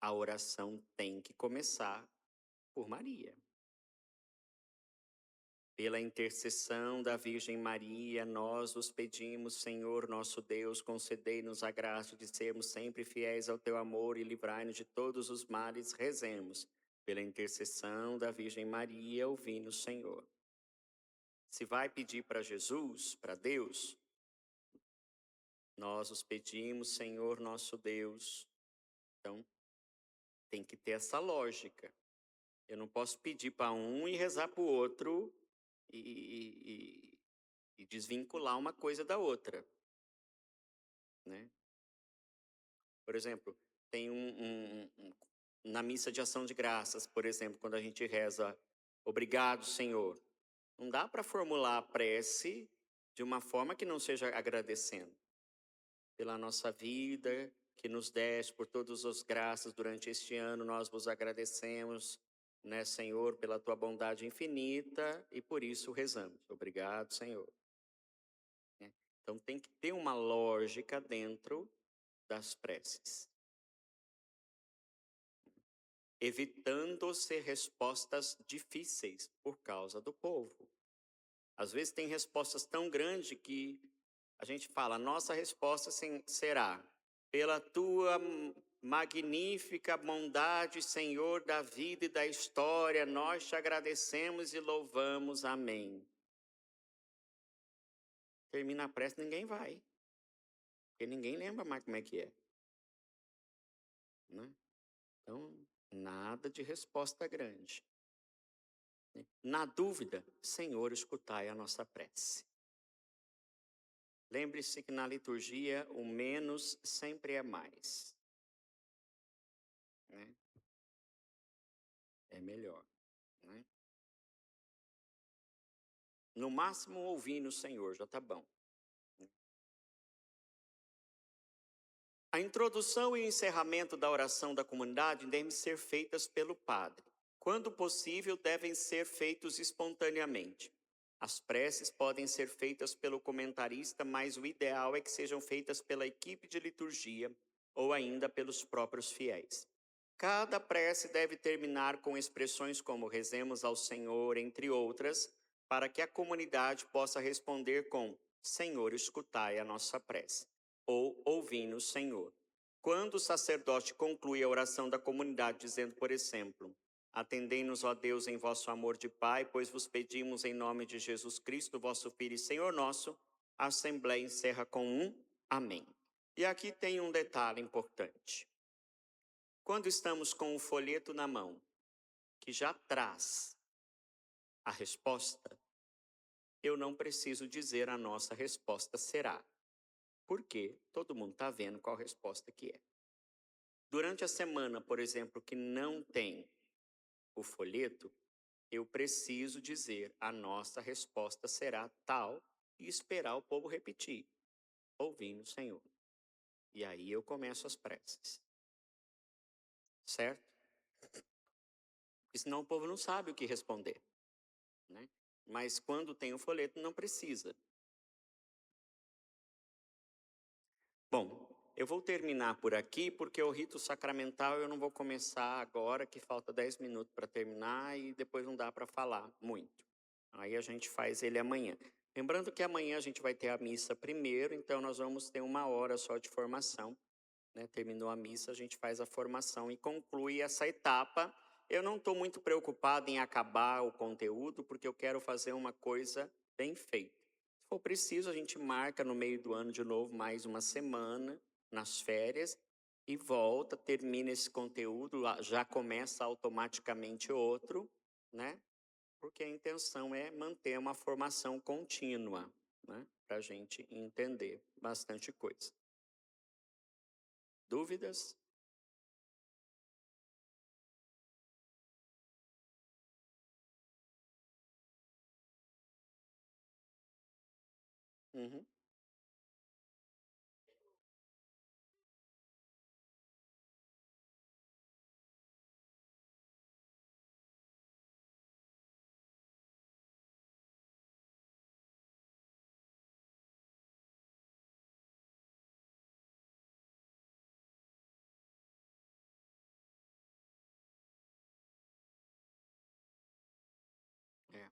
Speaker 1: a oração tem que começar por Maria. Pela intercessão da Virgem Maria, nós os pedimos, Senhor nosso Deus, concedei-nos a graça de sermos sempre fiéis ao teu amor e livrai-nos de todos os males. Rezemos. Pela intercessão da Virgem Maria, ouvi-nos, Senhor. Se vai pedir para Jesus, para Deus, nós os pedimos, Senhor nosso Deus. Então, tem que ter essa lógica. Eu não posso pedir para um e rezar para o outro e desvincular uma coisa da outra. Né? Por exemplo, tem na missa de ação de graças, por exemplo, quando a gente reza, obrigado, Senhor. Não dá para formular a prece de uma forma que não seja agradecendo pela nossa vida, que nos deste, por todas as graças durante este ano, nós vos agradecemos, né, Senhor, pela tua bondade infinita, e por isso rezamos. Obrigado, Senhor. Então tem que ter uma lógica dentro das preces. evitando ser respostas difíceis por causa do povo. Às vezes tem respostas tão grandes que a gente fala, nossa resposta será, pela tua magnífica bondade, Senhor da vida e da história, nós te agradecemos e louvamos, amém. Termina a prece, ninguém vai, porque ninguém lembra mais como é que é. Né? Então, nada de resposta grande. Na dúvida, Senhor, escutai a nossa prece. Lembre-se que na liturgia o menos sempre é mais. Né? É melhor. Né? No máximo, ouvindo o Senhor, já está bom. A introdução e o encerramento da oração da comunidade devem ser feitas pelo padre. Quando possível, devem ser feitos espontaneamente. As preces podem ser feitas pelo comentarista, mas o ideal é que sejam feitas pela equipe de liturgia ou ainda pelos próprios fiéis. Cada prece deve terminar com expressões como rezemos ao Senhor, entre outras, para que a comunidade possa responder com Senhor, escutai a nossa prece, ou ouvindo o Senhor. Quando o sacerdote conclui a oração da comunidade dizendo, por exemplo, atendei-nos, ó Deus, em vosso amor de Pai, pois vos pedimos em nome de Jesus Cristo, vosso Filho e Senhor nosso, a Assembleia encerra com um Amém. E aqui tem um detalhe importante. Quando estamos com o folheto na mão, que já traz a resposta, eu não preciso dizer a nossa resposta será. Porque todo mundo está vendo qual resposta que é. Durante a semana, por exemplo, que não tem o folheto, eu preciso dizer a nossa resposta será tal e esperar o povo repetir, ouvindo o Senhor. E aí eu começo as preces. Certo? Porque senão o povo não sabe o que responder. Né? Mas quando tem o folheto, não precisa. Bom, eu vou terminar por aqui, porque o rito sacramental eu não vou começar agora, que falta 10 minutos para terminar e depois não dá para falar muito. Aí a gente faz ele amanhã. Lembrando que amanhã a gente vai ter a missa primeiro, então nós vamos ter 1 hora só de formação. Né? Terminou a missa, a gente faz a formação e conclui essa etapa. Eu não estou muito preocupado em acabar o conteúdo, porque eu quero fazer uma coisa bem feita. Se for preciso, a gente marca no meio do ano de novo mais uma semana, nas férias, e volta, termina esse conteúdo, já começa automaticamente outro, né? Porque a intenção é manter uma formação contínua, né? Para a gente entender bastante coisa. Dúvidas? Uhum. É.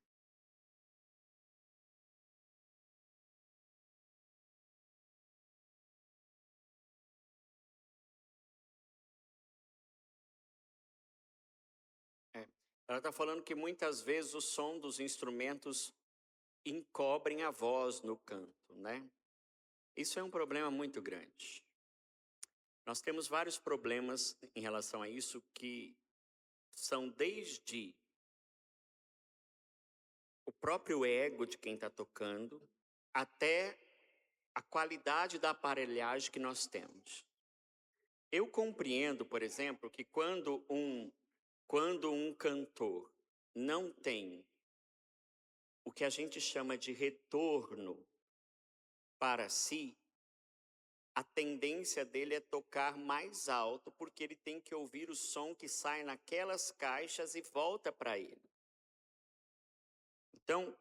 Speaker 1: É. Ela está falando que muitas vezes o som dos instrumentos encobrem a voz no canto, né? Isso é um problema muito grande. Nós temos vários problemas em relação a isso que são desde o próprio ego de quem está tocando até a qualidade da aparelhagem que nós temos. Eu compreendo, por exemplo, que quando um cantor não tem o que a gente chama de retorno para si, a tendência dele é tocar mais alto, porque ele tem que ouvir o som que sai naquelas caixas e volta para ele. Então,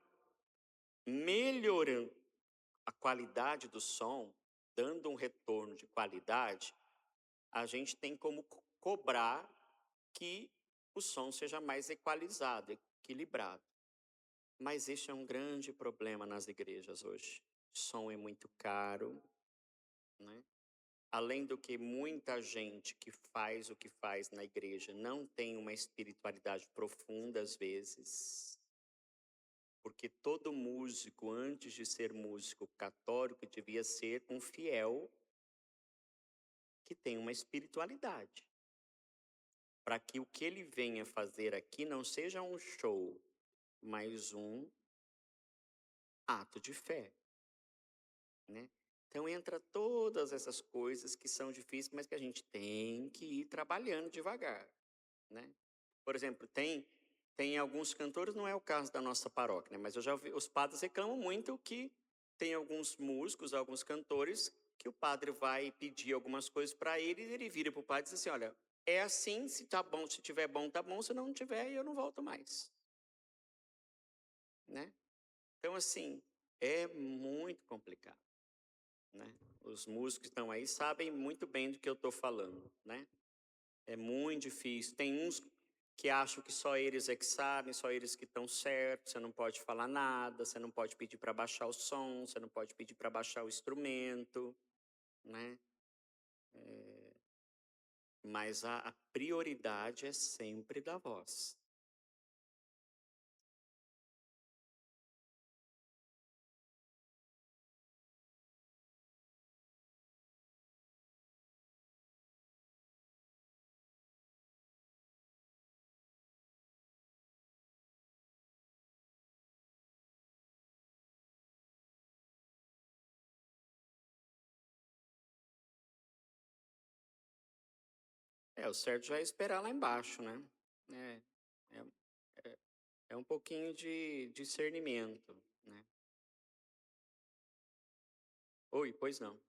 Speaker 1: melhorando a qualidade do som, dando um retorno de qualidade, a gente tem como cobrar que o som seja mais equalizado, equilibrado. Mas este é um grande problema nas igrejas hoje. O som é muito caro, né? Além do que muita gente que faz o que faz na igreja não tem uma espiritualidade profunda às vezes, porque todo músico, antes de ser músico católico, devia ser um fiel que tem uma espiritualidade, para que o que ele venha fazer aqui não seja um show, mas um ato de fé, né? Então entra todas essas coisas que são difíceis, mas que a gente tem que ir trabalhando devagar, né? Por exemplo, tem alguns cantores, não é o caso da nossa paróquia, né? Mas eu já ouvi, os padres reclamam muito que tem alguns músicos, alguns cantores, que o padre vai pedir algumas coisas para ele e ele vira para o padre e diz assim, olha, é assim, se tá bom, se tiver bom, tá bom, se não tiver, eu não volto mais, né? Então, assim, é muito complicado, né? Os músicos que estão aí sabem muito bem do que eu estou falando, né? É muito difícil. Tem uns que acham que só eles é que sabem, só eles que estão certos, você não pode falar nada, você não pode pedir para baixar o som, você não pode pedir para baixar o instrumento, né? Mas a prioridade é sempre da voz. É, o certo já é esperar lá embaixo, né? É, é, é um pouquinho de discernimento, né? Oi, pois não.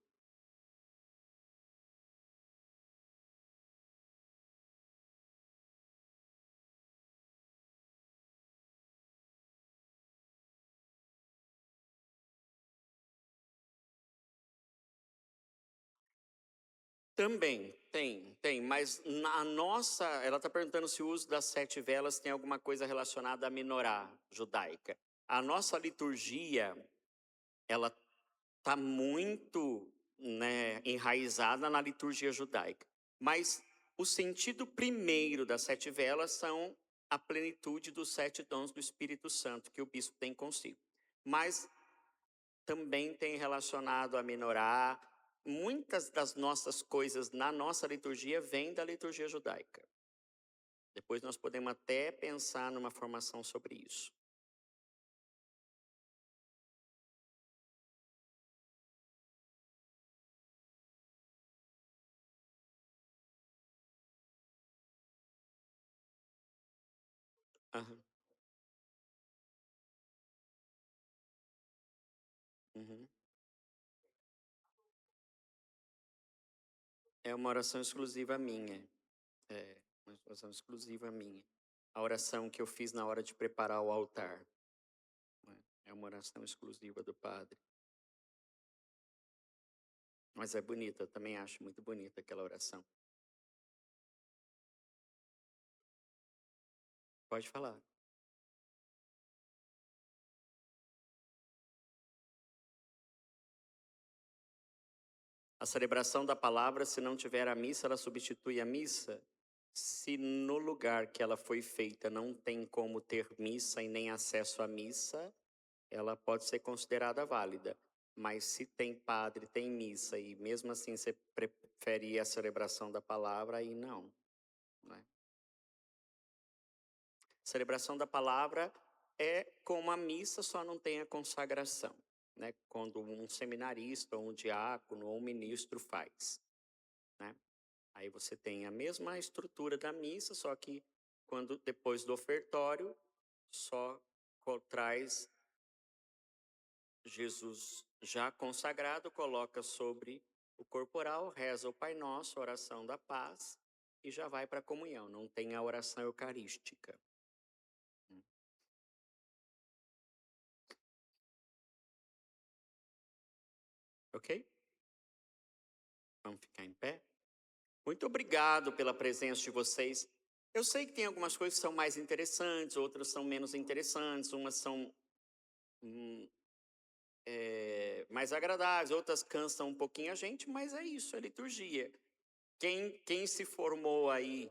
Speaker 1: Também, tem, mas na nossa, ela está perguntando se o uso das 7 velas tem alguma coisa relacionada à menorá judaica. A nossa liturgia, ela está muito, né, enraizada na liturgia judaica. Mas o sentido primeiro das 7 velas são a plenitude dos 7 dons do Espírito Santo que o bispo tem consigo. Mas também tem relacionado a menorá. Muitas das nossas coisas na nossa liturgia vêm da liturgia judaica. Depois nós podemos até pensar numa formação sobre isso. Aham. Uhum. É uma oração exclusiva minha. É, uma oração exclusiva minha. A oração que eu fiz na hora de preparar o altar, né? É uma oração exclusiva do padre. Mas é bonita, eu também acho muito bonita aquela oração. Pode falar. A celebração da palavra, se não tiver a missa, ela substitui a missa. Se no lugar que ela foi feita não tem como ter missa e nem acesso à missa, ela pode ser considerada válida. Mas se tem padre, tem missa e mesmo assim você prefere a celebração da palavra, aí não, né? Celebração da palavra é como a missa, só não tem a consagração, né? Quando um seminarista, ou um diácono, ou um ministro faz, né? Aí você tem a mesma estrutura da missa, só que quando depois do ofertório, só traz Jesus já consagrado, coloca sobre o corporal, reza o Pai Nosso, oração da paz, e já vai para a comunhão. Não tem a oração eucarística. Ok? Vamos ficar em pé? Muito obrigado pela presença de vocês. Eu sei que tem algumas coisas que são mais interessantes, outras são menos interessantes, umas são mais agradáveis, outras cansam um pouquinho a gente, mas é isso, é liturgia. Quem se formou aí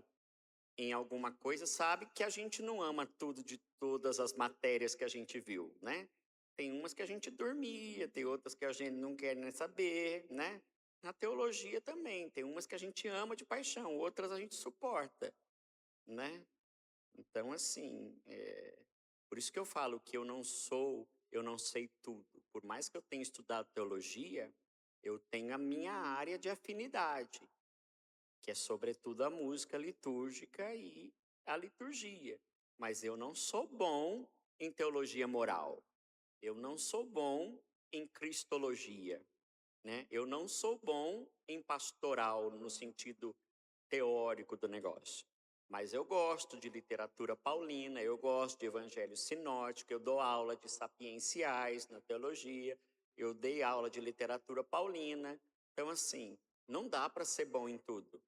Speaker 1: em alguma coisa sabe que a gente não ama tudo de todas as matérias que a gente viu, né? Tem umas que a gente dormia, tem outras que a gente não quer nem saber, né? Na teologia também, tem umas que a gente ama de paixão, outras a gente suporta, né? Então, assim, por isso que eu falo que eu não sei tudo. Por mais que eu tenha estudado teologia, eu tenho a minha área de afinidade, que é sobretudo a música litúrgica e a liturgia. Mas eu não sou bom em teologia moral. Eu não sou bom em cristologia, né? Eu não sou bom em pastoral no sentido teórico do negócio. Mas eu gosto de literatura paulina, eu gosto de evangelho sinótico, eu dou aula de sapienciais na teologia, eu dei aula de literatura paulina. Então, assim, não dá para ser bom em tudo,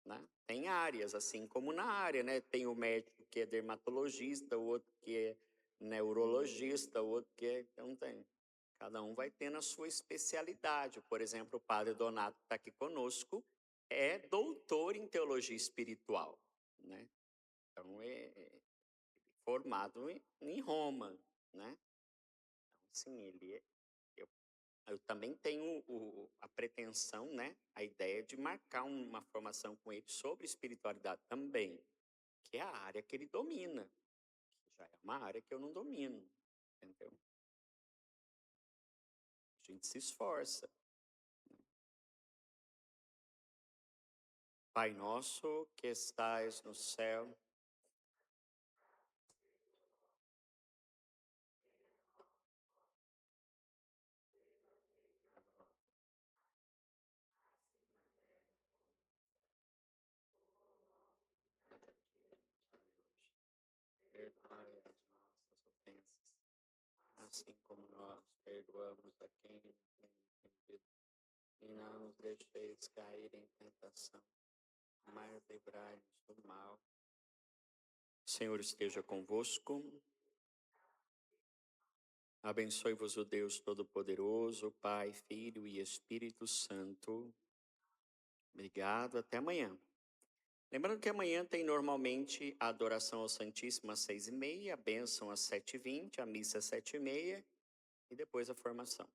Speaker 1: né? Tem áreas, assim como na área, né? Tem o médico que é dermatologista, o outro que é neurologista, o outro que é... Então, tem. Cada um vai tendo a sua especialidade. Por exemplo, o padre Donato que está aqui conosco é doutor em teologia espiritual, né? Então, é formado em Roma, né? Então, assim, eu também tenho a pretensão, né? A ideia de marcar uma formação com ele sobre espiritualidade também, que é a área que ele domina, que já é uma área que eu não domino, entendeu? A gente se esforça. Pai nosso que estais no céu, perdoai as nossas ofensas, assim como nós perdoamos a quem nos tem ofendido, e não nos deixeis cair em tentação, mas livrai-nos do mal. O Senhor esteja convosco. Abençoe-vos o Deus Todo-Poderoso, Pai, Filho e Espírito Santo. Obrigado, até amanhã. Lembrando que amanhã tem normalmente a adoração ao Santíssimo às 6h30, a bênção às 7h20, a missa às 7h30 e depois a formação.